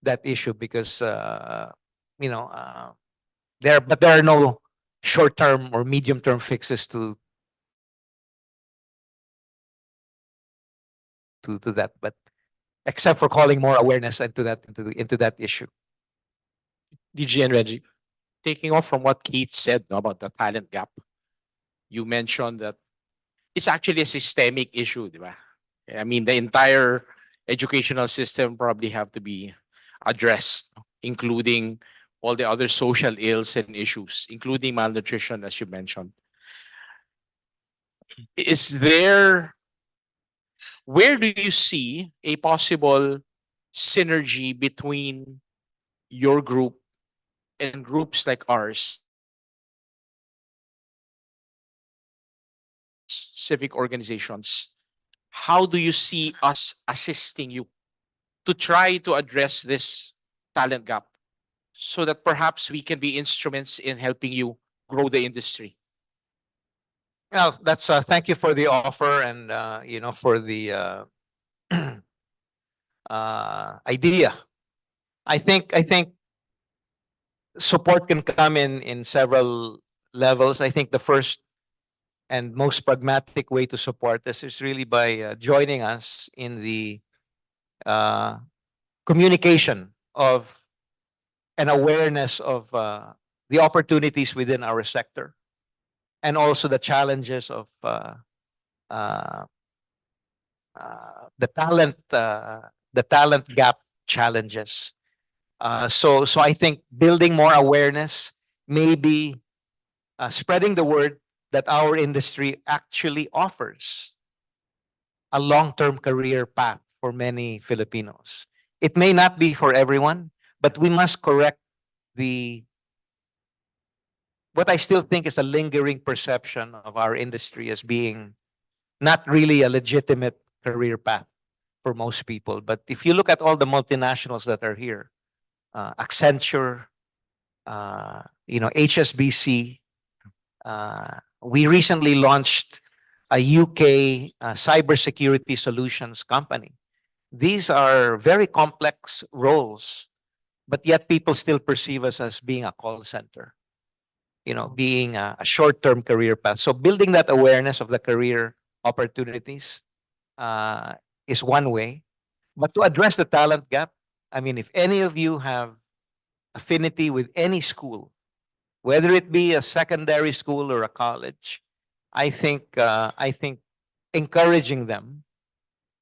that issue, because you know, there are no short-term or medium-term fixes to that, but except for calling more awareness into that issue. DG and Reggie, taking off from what Keith said, no, about the talent gap, you mentioned that it's actually a systemic issue, di ba? I mean, the entire educational system probably have to be addressed, including all the other social ills and issues, including malnutrition, as you mentioned. Where do you see a possible synergy between your group and groups like ours, civic organizations? How do you see us assisting you to try to address this talent gap so that perhaps we can be instruments in helping you grow the industry? Well, that's thank you for the offer, and you know, for the idea. I think support can come in several levels. I think the first and most pragmatic way to support this is really by joining us in the communication of and awareness of the opportunities within our sector, and also the challenges of the talent gap challenges. So I think building more awareness, maybe spreading the word that our industry actually offers a long-term career path for many Filipinos. It may not be for everyone, but we must correct what I still think is a lingering perception of our industry as being not really a legitimate career path for most people. But if you look at all the multinationals that are here, Accenture, you know, HSBC, we recently launched a UK cybersecurity solutions company. These are very complex roles, but yet people still perceive us as being a call center, you know, being a short-term career path. So building that awareness of the career opportunities is one way. But to address the talent gap, I mean, if any of you have affinity with any school, whether it be a secondary school or a college, I think encouraging them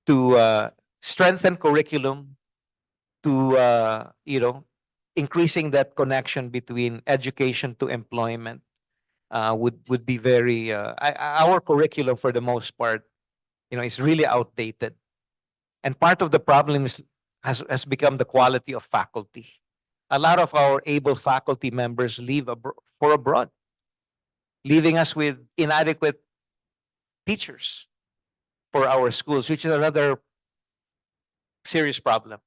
to strengthen curriculum, to you know, increasing that connection between education to employment would be very. Our curriculum, for the most part, you know, is really outdated, and part of the problem has become the quality of faculty. A lot of our able faculty members leave for abroad, leaving us with inadequate teachers for our schools, which is another serious problem.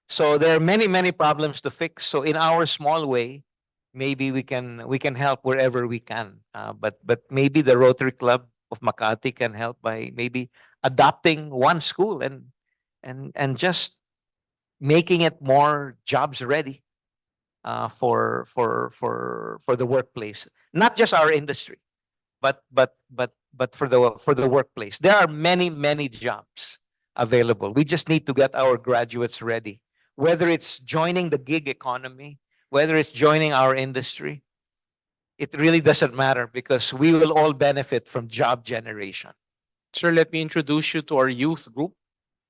So there are many, many problems to fix. So in our small way, maybe we can help wherever we can. But maybe the Rotary Club of Makati can help by maybe adopting one school and just making it more jobs ready for the workplace. Not just our industry, but for the workplace. There are many, many jobs available. We just need to get our graduates ready. Whether it's joining the gig economy, whether it's joining our industry, it really doesn't matter because we will all benefit from job generation. Sir, let me introduce you to our youth group,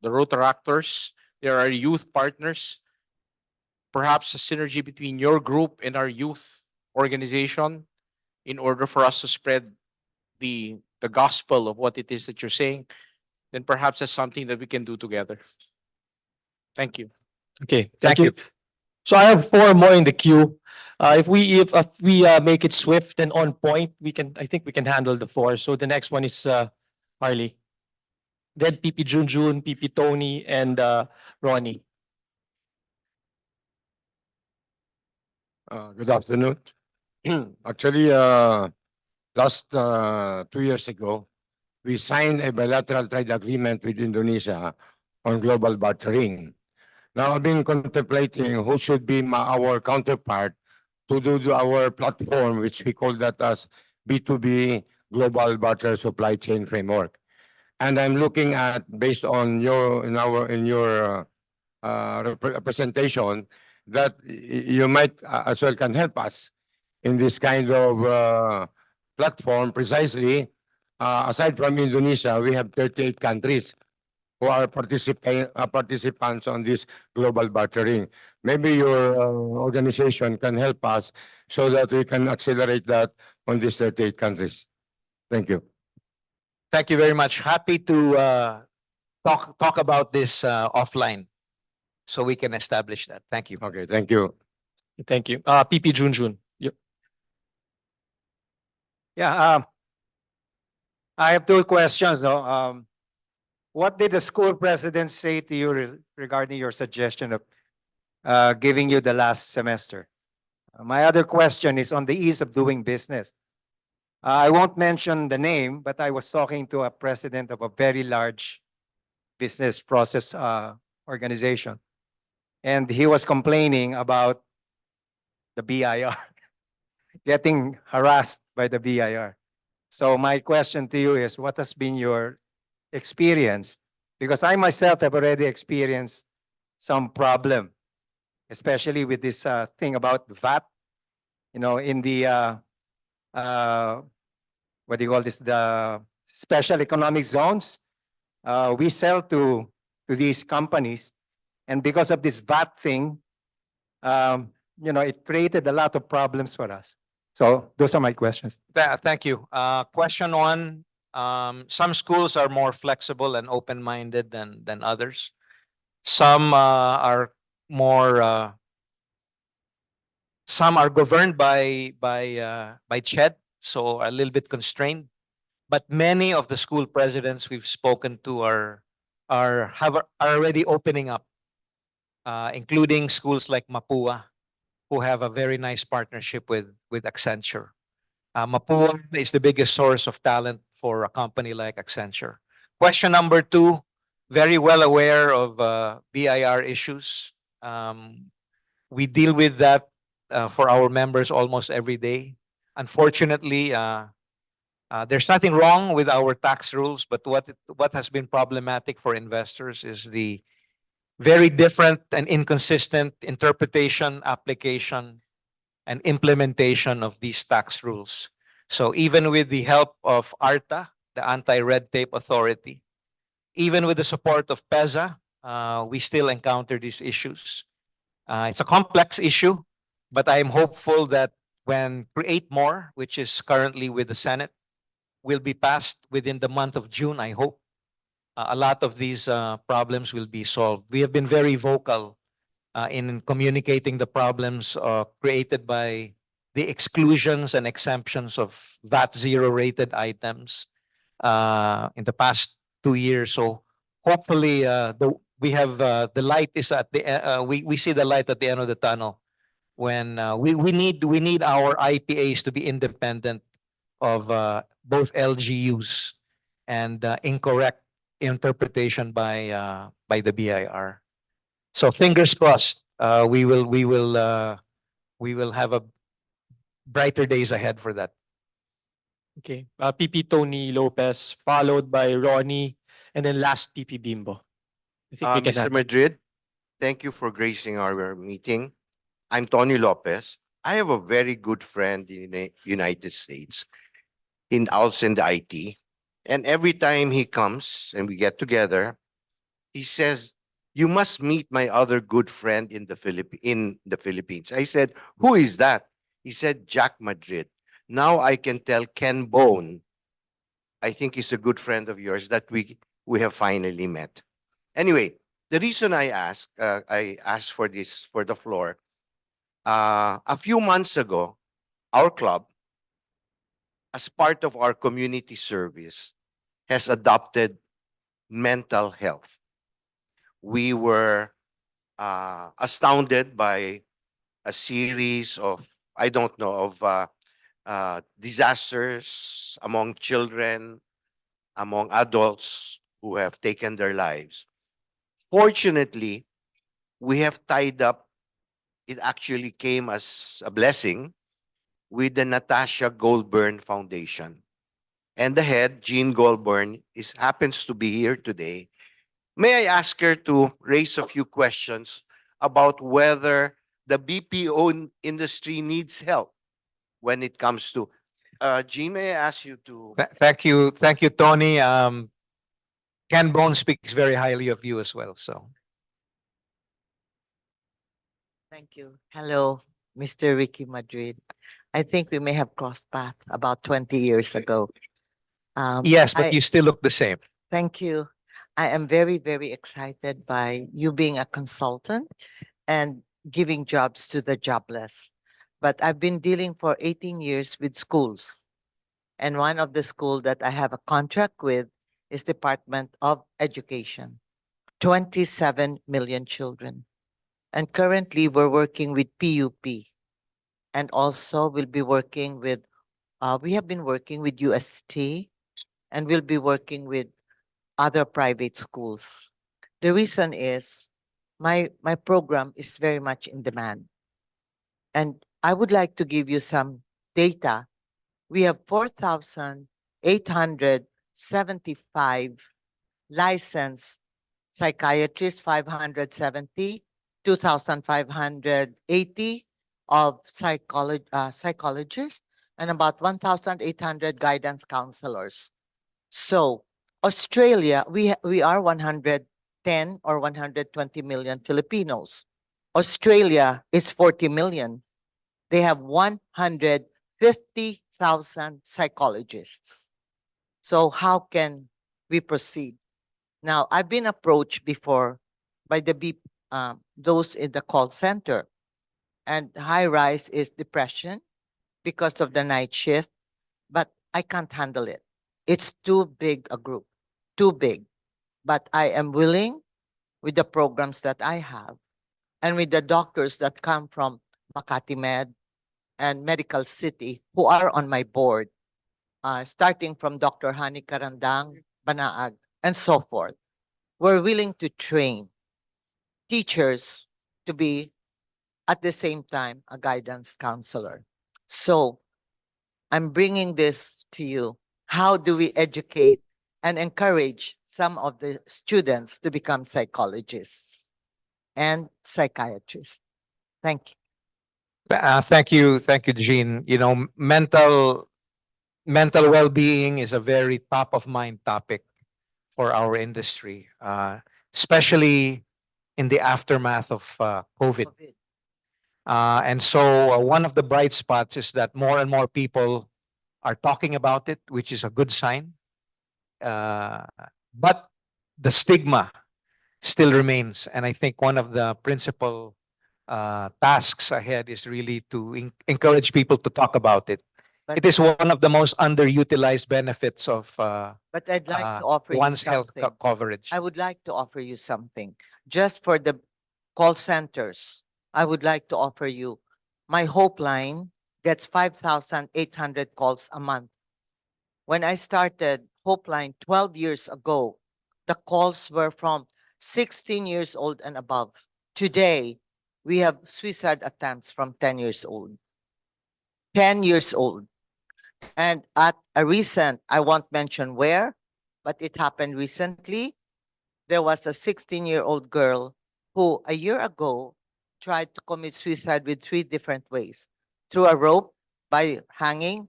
the Rotaractors. They are our youth partners. Perhaps a synergy between your group and our youth organization in order for us to spread the gospel of what it is that you're saying, then perhaps that's something that we can do together. Thank you. Okay, thank you. So I have four more in the queue. If we make it swift and on point, I think we can handle the four. So the next one is Harley. Then PP Junjun, PP Tony, and Ronnie. Good afternoon. Actually, last 2 years ago, we signed a bilateral trade agreement with Indonesia on global bartering. Now, I've been contemplating who should be our counterpart to do our platform, which we call that as B2B Global Barter Supply Chain Framework. And I'm looking at, based on your presentation, that you might as well can help us in this kind of platform. Precisely, aside from Indonesia, we have 38 countries who are participants on this global bartering. Maybe your organization can help us so that we can accelerate that on these 38 countries. Thank you. Thank you very much. Happy to talk about this offline so we can establish that. Thank you. Okay, thank you. Thank you. PP Junjun. Yep. Yeah, I have two questions though. What did the school president say to you regarding your suggestion of giving you the last semester? My other question is on the ease of doing business. I won't mention the name, but I was talking to a president of a very large business process organization, and he was complaining about the BIR, getting harassed by the BIR. So my question to you is, what has been your experience? Because I myself have already experienced some problem, especially with this thing about VAT. You know, in the what do you call this? The special economic zones. We sell to these companies, and because of this VAT thing, you know, it created a lot of problems for us. So those are my questions. Thank you. Question one, some schools are more flexible and open-minded than others. Some are more, some are governed by CHED, so a little bit constrained. But many of the school presidents we've spoken to are already opening up, including schools like Mapua, who have a very nice partnership with Accenture. Mapua is the biggest source of talent for a company like Accenture. Question number two, very well aware of BIR issues. We deal with that for our members almost every day. Unfortunately, there's nothing wrong with our tax rules, but what has been problematic for investors is the very different and inconsistent interpretation, application, and implementation of these tax rules. So even with the help of ARTA, the Anti-Red Tape Authority, even with the support of PEZA, we still encounter these issues. It's a complex issue, but I am hopeful that when Create More, which is currently with the Senate, will be passed within the month of June, I hope, a lot of these problems will be solved. We have been very vocal in communicating the problems created by the exclusions and exemptions of VAT zero rated items, in the past 2 years. So hopefully, we have the light is at the we see the light at the end of the tunnel when we need our IPAs to be independent of both LGUs and incorrect interpretation by the BIR. So fingers crossed, we will have a brighter days ahead for that. Okay. PP Tony Lopez, followed by Ronnie, and then last PP Bimbo. I think we can Mr. have. Madrid, thank you for gracing our meeting. I'm Tony Lopez. I have a very good friend in the United States, also in the IT. And every time he comes and we get together, he says, "You must meet my other good friend in the Philippines." I said, "Who is that?" He said, "Jack Madrid." Now I can tell Ken Bone, I think he's a good friend of yours, that we have finally met. Anyway, the reason I asked for the floor, a few months ago, our club, as part of our community service, has adopted mental health. We were astounded by a series of, I don't know, of disasters among children, among adults who have taken their lives. Fortunately, we have tied up, it actually came as a blessing, with the Natasha Goldburn Foundation. And the head, Jean Goldburn, happens to be here today. May I ask her to raise a few questions about whether the BPO industry needs help when it comes to Jean, may I ask you to Thank you, Tony. Ken Bone speaks very highly of you as well. So Thank you. Hello, Mr. Ricky Madrid. I think we may have crossed paths about 20 years ago. yes, but you still look the same. Thank you. I am very, very excited by you being a consultant and giving jobs to the jobless. But I've been dealing for 18 years with schools. And one of the school that I have a contract with is Department of Education. 27 million children. And currently we're working with PUP. And also we'll be working with, we have been working with UST, and we'll be working with other private schools. The reason is my program is very much in demand. And I would like to give you some data. We have 4,875 licensed psychiatrists, 570, 2,580 of psychologists, and about 1,800 guidance counselors. So Australia, we are 110 or 120 million Filipinos. Australia is 40 million. They have 150,000 psychologists. So how can we proceed? Now, I've been approached before by those in the call center, and high rise is depression because of the night shift, but I can't handle it. It's too big a group, too big. But I am willing, with the programs that I have and with the doctors that come from Makati Med and Medical City who are on my board, starting from Dr. Hani Karandang, Banaag, and so forth. We're willing to train teachers to be at the same time a guidance counselor. So I'm bringing this to you. How do we educate and encourage some of the students to become psychologists and psychiatrists? Thank you. Thank you, Jean. You know, mental well-being is a very top of mind topic for our industry, especially in the aftermath of COVID. And so one of the bright spots is that more and more people are talking about it, which is a good sign. But the stigma still remains. And I think one of the principal tasks ahead is really to encourage people to talk about it. But, It is one of the most underutilized benefits of but I'd like to offer you one's health something. coverage. I would like to offer you something. Just for the call centers, I would like to offer you, my Hope line gets 5,800 calls a month. When I started Hope line 12 years ago, the calls were from 16 years old and above. Today, we have suicide attempts from 10 years old. 10 years old. And at a recent, I won't mention where, but it happened recently. There was a 16-year-old girl who a year ago tried to commit suicide with 3 different ways. Through a rope, by hanging,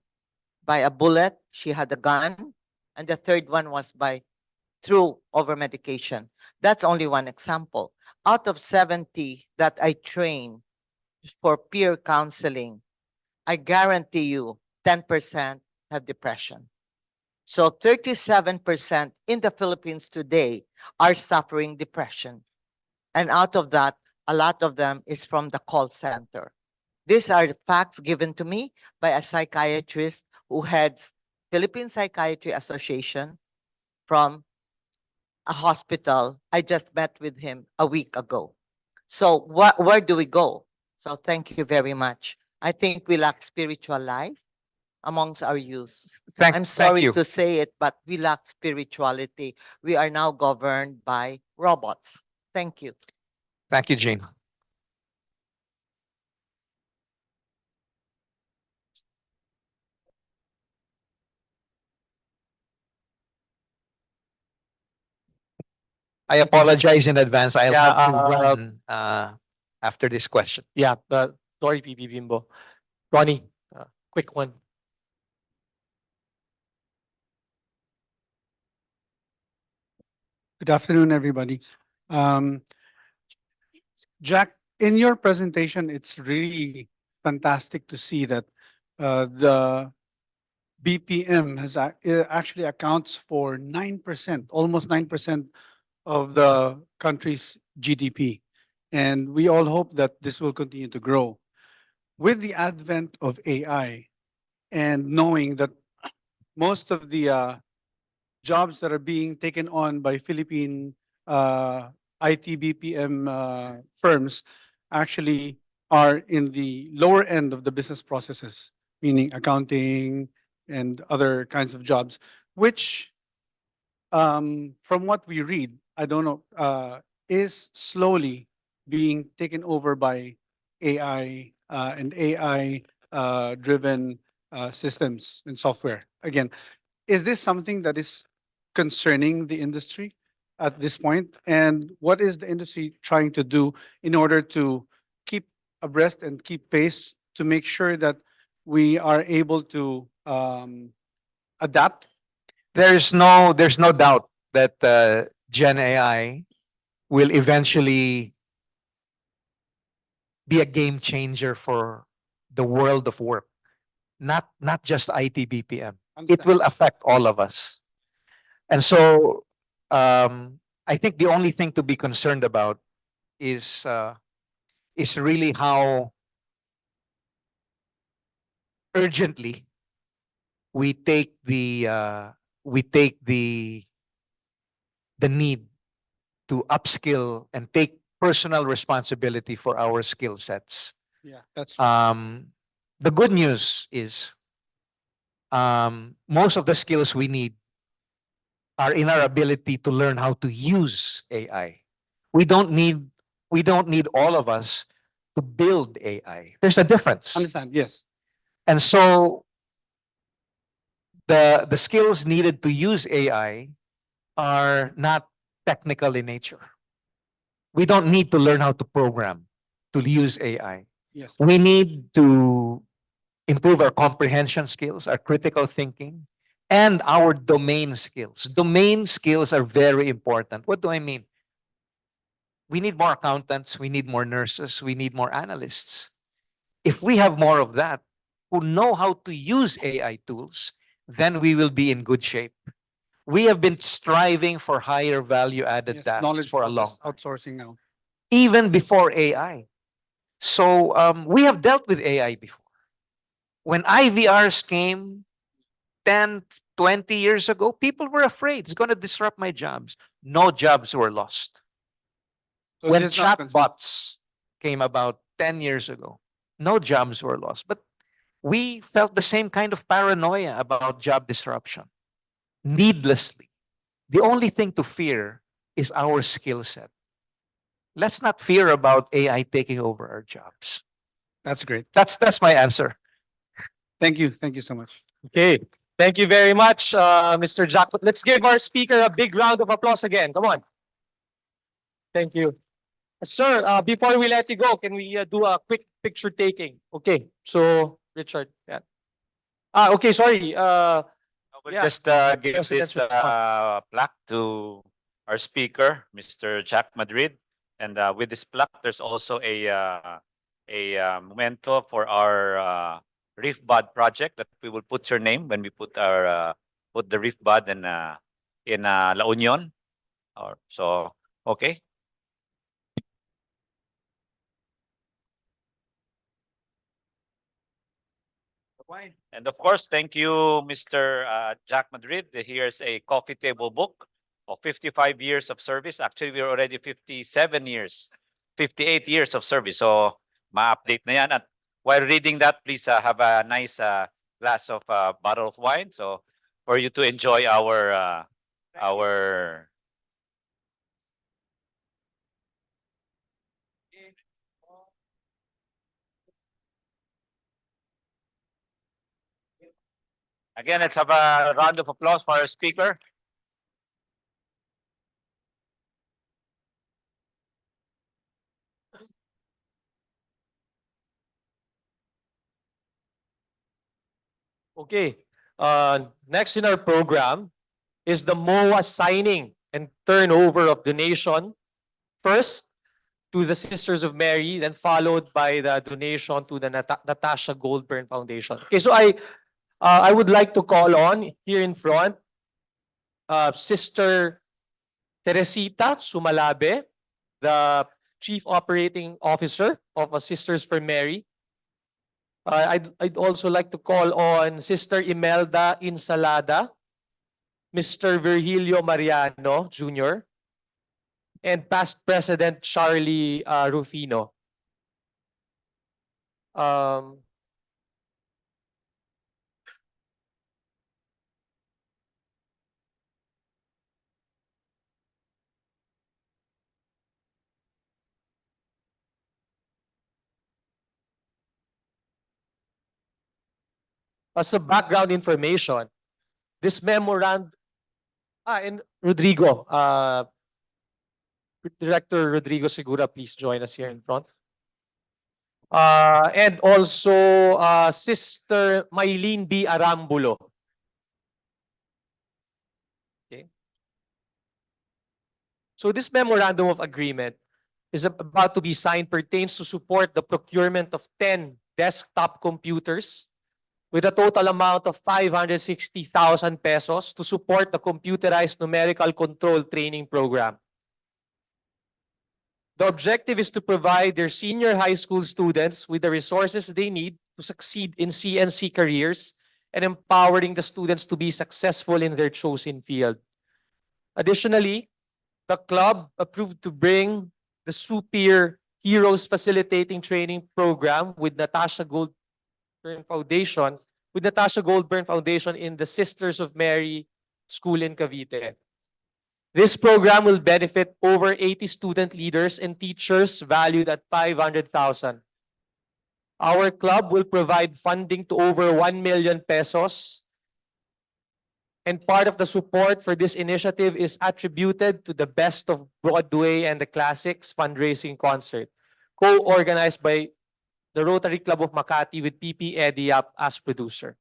by a bullet, she had a gun, and the third one was by through over medication. That's only one example. Out of 70 that I train for peer counseling, I guarantee you 10% have depression. So 37% in the Philippines today are suffering depression. And out of that, a lot of them is from the call center. These are the facts given to me by a psychiatrist who heads Philippine Psychiatry Association from a hospital. I just met with him a week ago. So where do we go? So thank you very much. I think we lack spiritual life amongst our youth. I'm sorry you. to say it, but we lack spirituality. We are now governed by robots. Thank you. Thank you, Jean. I apologize in advance. I'll Yeah, have to run after this question. Yeah, sorry, PP Bimbo. Ronnie, quick one. Good afternoon, everybody. Jack, in your presentation, it's really fantastic to see that the BPM actually accounts for 9%, almost 9% of the country's GDP. And we all hope that this will continue to grow. With the advent of AI and knowing that most of the jobs that are being taken on by Philippine IT-BPM firms actually are in the lower end of the business processes, meaning accounting and other kinds of jobs, which from what we read, I don't know, is slowly being taken over by AI and AI driven systems and software. Again, is this something that is concerning the industry at this point? And what is the industry trying to do in order to keep abreast and keep pace to make sure that we are able to adapt? There's no doubt that Gen AI will eventually be a game changer for the world of work, not just IT BPM. It will affect all of us. And so I think the only thing to be concerned about is really how urgently we take the need to upskill and take personal responsibility for our skill sets. Yeah, that's the good news is most of the skills we need are in our ability to learn how to use AI. We don't need all of us to build AI. There's a difference. Understand, yes. And so the skills needed to use AI are not technical in nature. We don't need to learn how to program to use AI. Yes. We need to improve our comprehension skills, our critical thinking, and our domain skills. Domain skills are very important. What do I mean? We need more accountants, we need more nurses, we need more analysts. If we have more of that who know how to use AI tools, then we will be in good shape. We have been striving for higher value added tasks Knowledge for a long process outsourcing now. even before AI. So we have dealt with AI before. When IVRs came 10, 20 years ago, people were afraid it's going to disrupt my jobs. No jobs were lost. So When this is not concern- chatbots came about 10 years ago, no jobs were lost. But we felt the same kind of paranoia about job disruption needlessly. The only thing to fear is our skill set. Let's not fear about AI taking over our jobs. That's great. That's my answer. Thank you. Thank you so much. Okay. Thank you very much, Mr. Jack. Let's give our speaker a big round of applause again. Come on. Thank you. Sir, before we let you go, can we do a quick picture taking? Okay. So, Richard. Yeah. Okay. Sorry. We'll yeah. just give this Presidential- plaque to our speaker, Mr. Jack Madrid. And with this plaque, there's also a memento for our reef bud project that we will put your name when we put our put the reef bud in La Union. So okay. And of course, thank you, Mr. Jack Madrid. Here's a coffee table book of 55 years of service. Actually, we're already 57 years, 58 years of service. So, ma-update na yan. At while reading that, please have a nice glass of bottle of wine. So, for you to enjoy our again, let's have a round of applause for our speaker. Okay. Next in our program is the MOA signing and turnover of donation. First, to the Sisters of Mary, then followed by the donation to the Natasha Goldburn Foundation. Okay, so I would like to call on here in front Sister Teresita Sumalabe, the Chief Operating Officer of Sisters for Mary. I'd also like to call on Sister Imelda Insalada, Mr. Virgilio Mariano Jr., and past President Charlie Rufino. Um, as a background information, this memorandum, and Rodrigo, Director Rodrigo Segura, please join us here in front. And also Sister Maylene B. Arambulo. Okay. So this memorandum of agreement is about to be signed, pertains to support the procurement of 10 desktop computers with a total amount of 560,000 pesos to support the computerized numerical control training program. The objective is to provide their senior high school students with the resources they need to succeed in CNC careers and empowering the students to be successful in their chosen field. Additionally, the club approved to bring the Super Heroes Facilitating Training Program with Natasha Goldburn Foundation in the Sisters of Mary School in Cavite. This program will benefit over 80 student leaders and teachers valued at 500,000. Our club will provide funding to over 1 million pesos. And part of the support for this initiative is attributed to the Best of Broadway and the Classics fundraising concert, co-organized by the Rotary Club of Makati with PP Ediap as producer.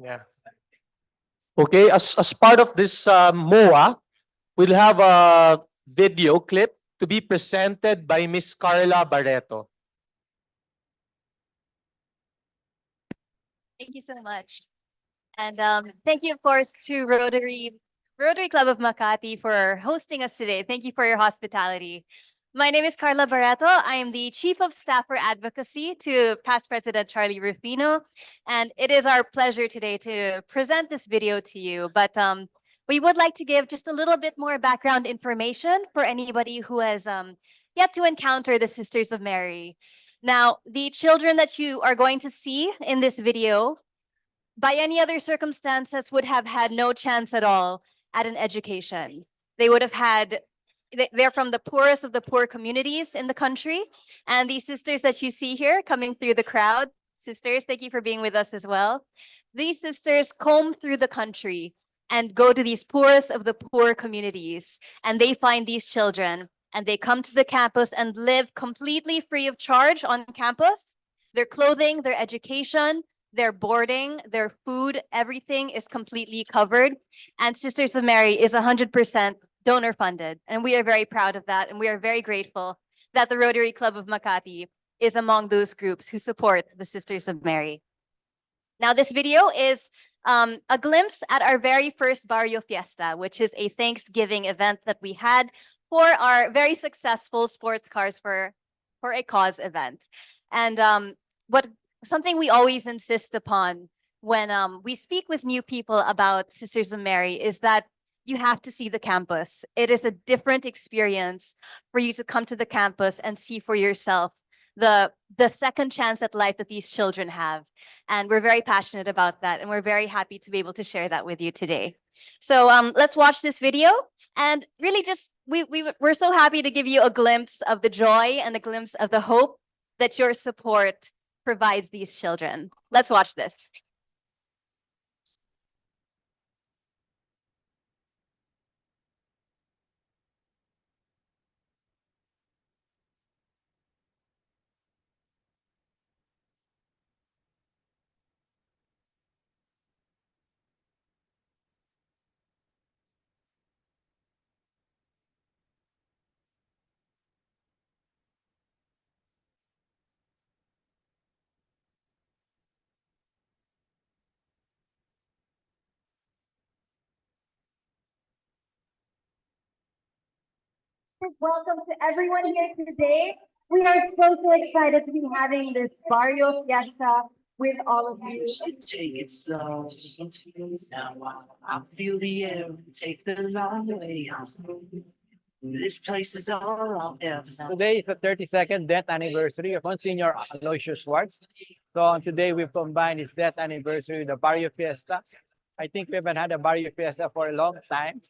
Yeah. Okay, as part of this MOA, we'll have a video clip to be presented by Miss Carla Barreto. Thank you so much. And thank you, of course, to Rotary Club of Makati for hosting us today. Thank you for your hospitality. My name is Carla Barreto. I am the Chief of Staff for Advocacy to past President Charlie Rufino. And it is our pleasure today to present this video to you. But we would like to give just a little bit more background information for anybody who has yet to encounter the Sisters of Mary. Now, the children that you are going to see in this video, by any other circumstances, would have had no chance at all at an education. They would have had, they're from the poorest of the poor communities in the country. And these sisters that you see here coming through the crowd, sisters, thank you for being with us as well. These sisters comb through the country and go to these poorest of the poor communities, and they find these children and they come to the campus and live completely free of charge on campus. Their clothing, their education, their boarding, their food, everything is completely covered. And Sisters of Mary is 100% donor funded. And we are very proud of that. And we are very grateful that the Rotary Club of Makati is among those groups who support the Sisters of Mary. Now, this video is a glimpse at our very first Barrio Fiesta, which is a Thanksgiving event that we had for our very successful Sports Cars for a Cause event. And something we always insist upon when we speak with new people about Sisters of Mary is that you have to see the campus. It is a different experience for you to come to the campus and see for yourself the second chance at life that these children have. And we're very passionate about that. And we're very happy to be able to share that with you today. So let's watch this video. And really just, we're so happy to give you a glimpse of the joy and a glimpse of the hope that your support provides these children. Let's watch this. Welcome to everyone here today. We are so excited to be having this Barrio Fiesta with all of you. Take it slow. Now I feel the air. Take the long way out. This place is all of us. Today is the 32nd death anniversary of Monsignor Aloysius Schwartz. So today we've combined his death anniversary with the Barrio Fiesta. I think we haven't had a Barrio Fiesta for a long time,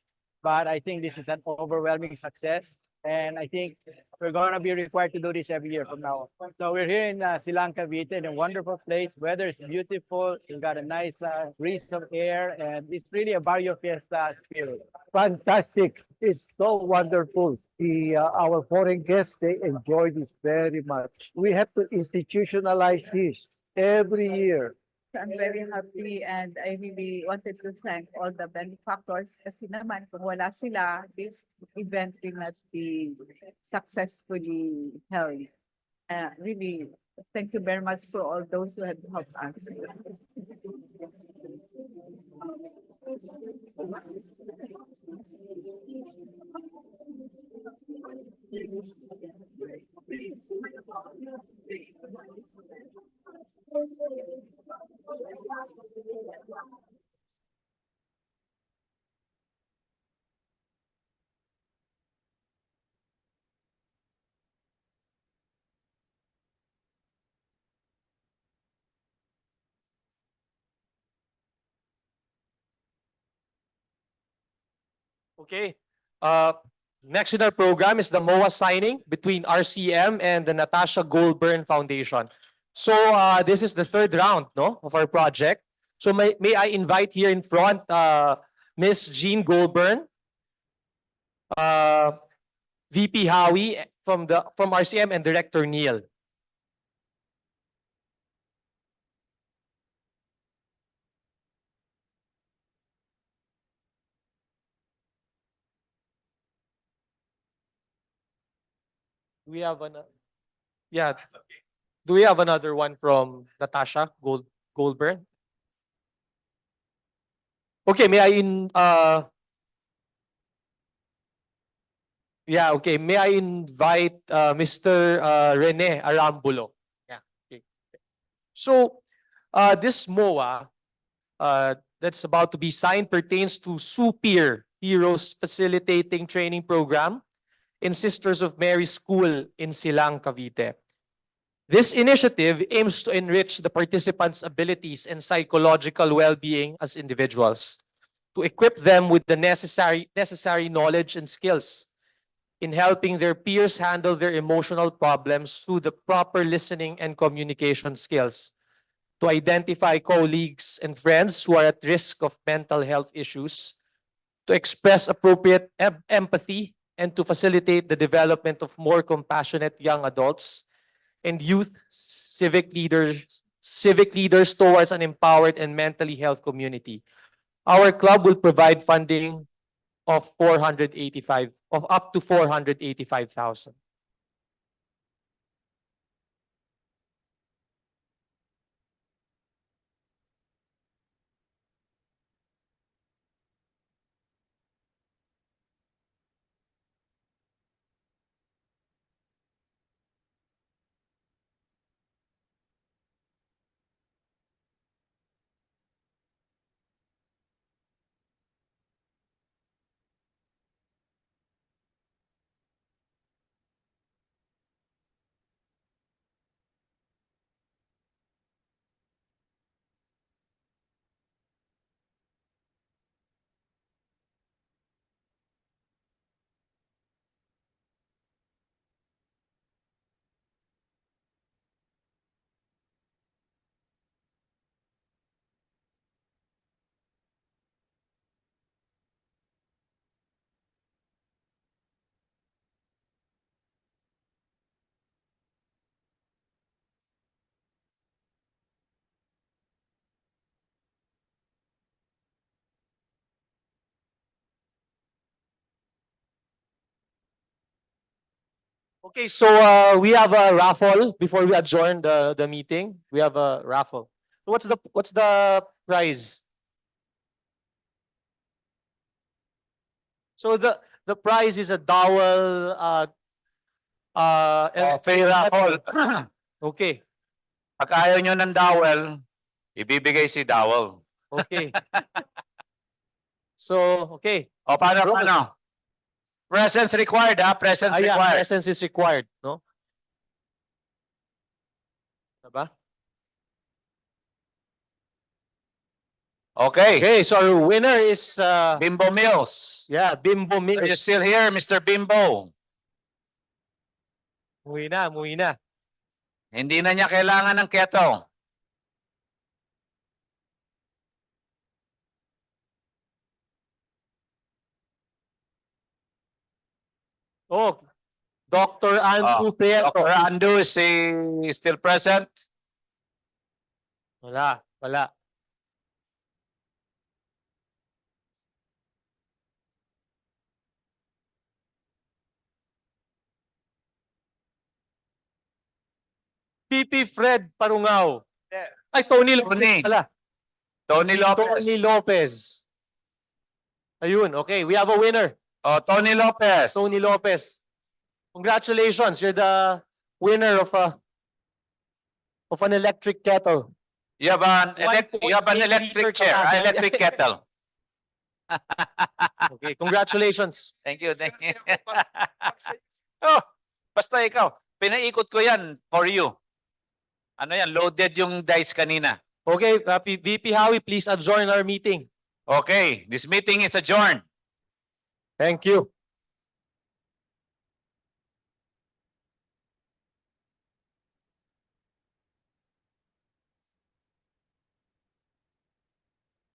but I think this is an overwhelming success. And I think we're going to be required to do this every year from now on. So we're here in Silang, Cavite, in a wonderful place. Weather is beautiful. We've got a nice breeze of air, and it's really a Barrio Fiesta spirit. Fantastic. It's so wonderful. Our foreign guests, they enjoy this very much. We have to institutionalize this every year. I'm very happy and I really wanted to thank all the benefactors kasi naman kung wala sila, this event will not be successfully held. Really, thank you very much for all those who have helped us. Okay. Next in our program is the MOA signing between RCM and the Natasha Goldburn Foundation. So this is the third round, no, of our project. So may I invite here in front Miss Jean Goldburn, VP Howie from RCM, and Director Neil. We have an, yeah. Do we have another one from Natasha Goldberg? Okay, may I yeah, okay. May I invite Mr. Rene Arambulo? Yeah. Okay. So this MOA that's about to be signed pertains to Super Heroes Facilitating Training Program in Sisters of Mary School in Silang, Cavite. This initiative aims to enrich the participants' abilities and psychological well-being as individuals, to equip them with the necessary knowledge and skills in helping their peers handle their emotional problems through the proper listening and communication skills, to identify colleagues and friends who are at risk of mental health issues, to express appropriate empathy, and to facilitate the development of more compassionate young adults and youth civic leaders towards an empowered and mentally health community. Our club will provide funding of up to 485,000. Okay, so we have a raffle before we adjourn the meeting. We have a raffle. What's the prize? So the prize is a dowel. Free raffle. Okay. Pag ayaw nyo ng dowel, ibibigay si dowel. Okay. So, okay. O paano? Presence required, ha? Presence Yeah, required. presence is required, no? Diba? Okay. Okay, so our winner is Bimbo Mills. yeah, Bimbo Are you Mills. still here, Mr. Bimbo? Muwi na. Hindi na niya kailangan ng keto. Oh, Dr. Andrew Prieto. Dr. Andu is still present? Wala. PP Fred Parungaw. Ay, Tony Lopez pala. Tony Lopez. Tony Lopez. Ayun, okay. We have a winner. Oh, Tony Lopez. Tony Lopez. Congratulations. You're the winner of an electric kettle. You have an electric chair, electric kettle. Okay, congratulations. Thank you. Oh, basta ikaw, pinaikot ko yan for you. Ano yan, loaded yung dice kanina. Okay, VP Howie, please adjourn our meeting. Okay, this meeting is adjourned. Thank you.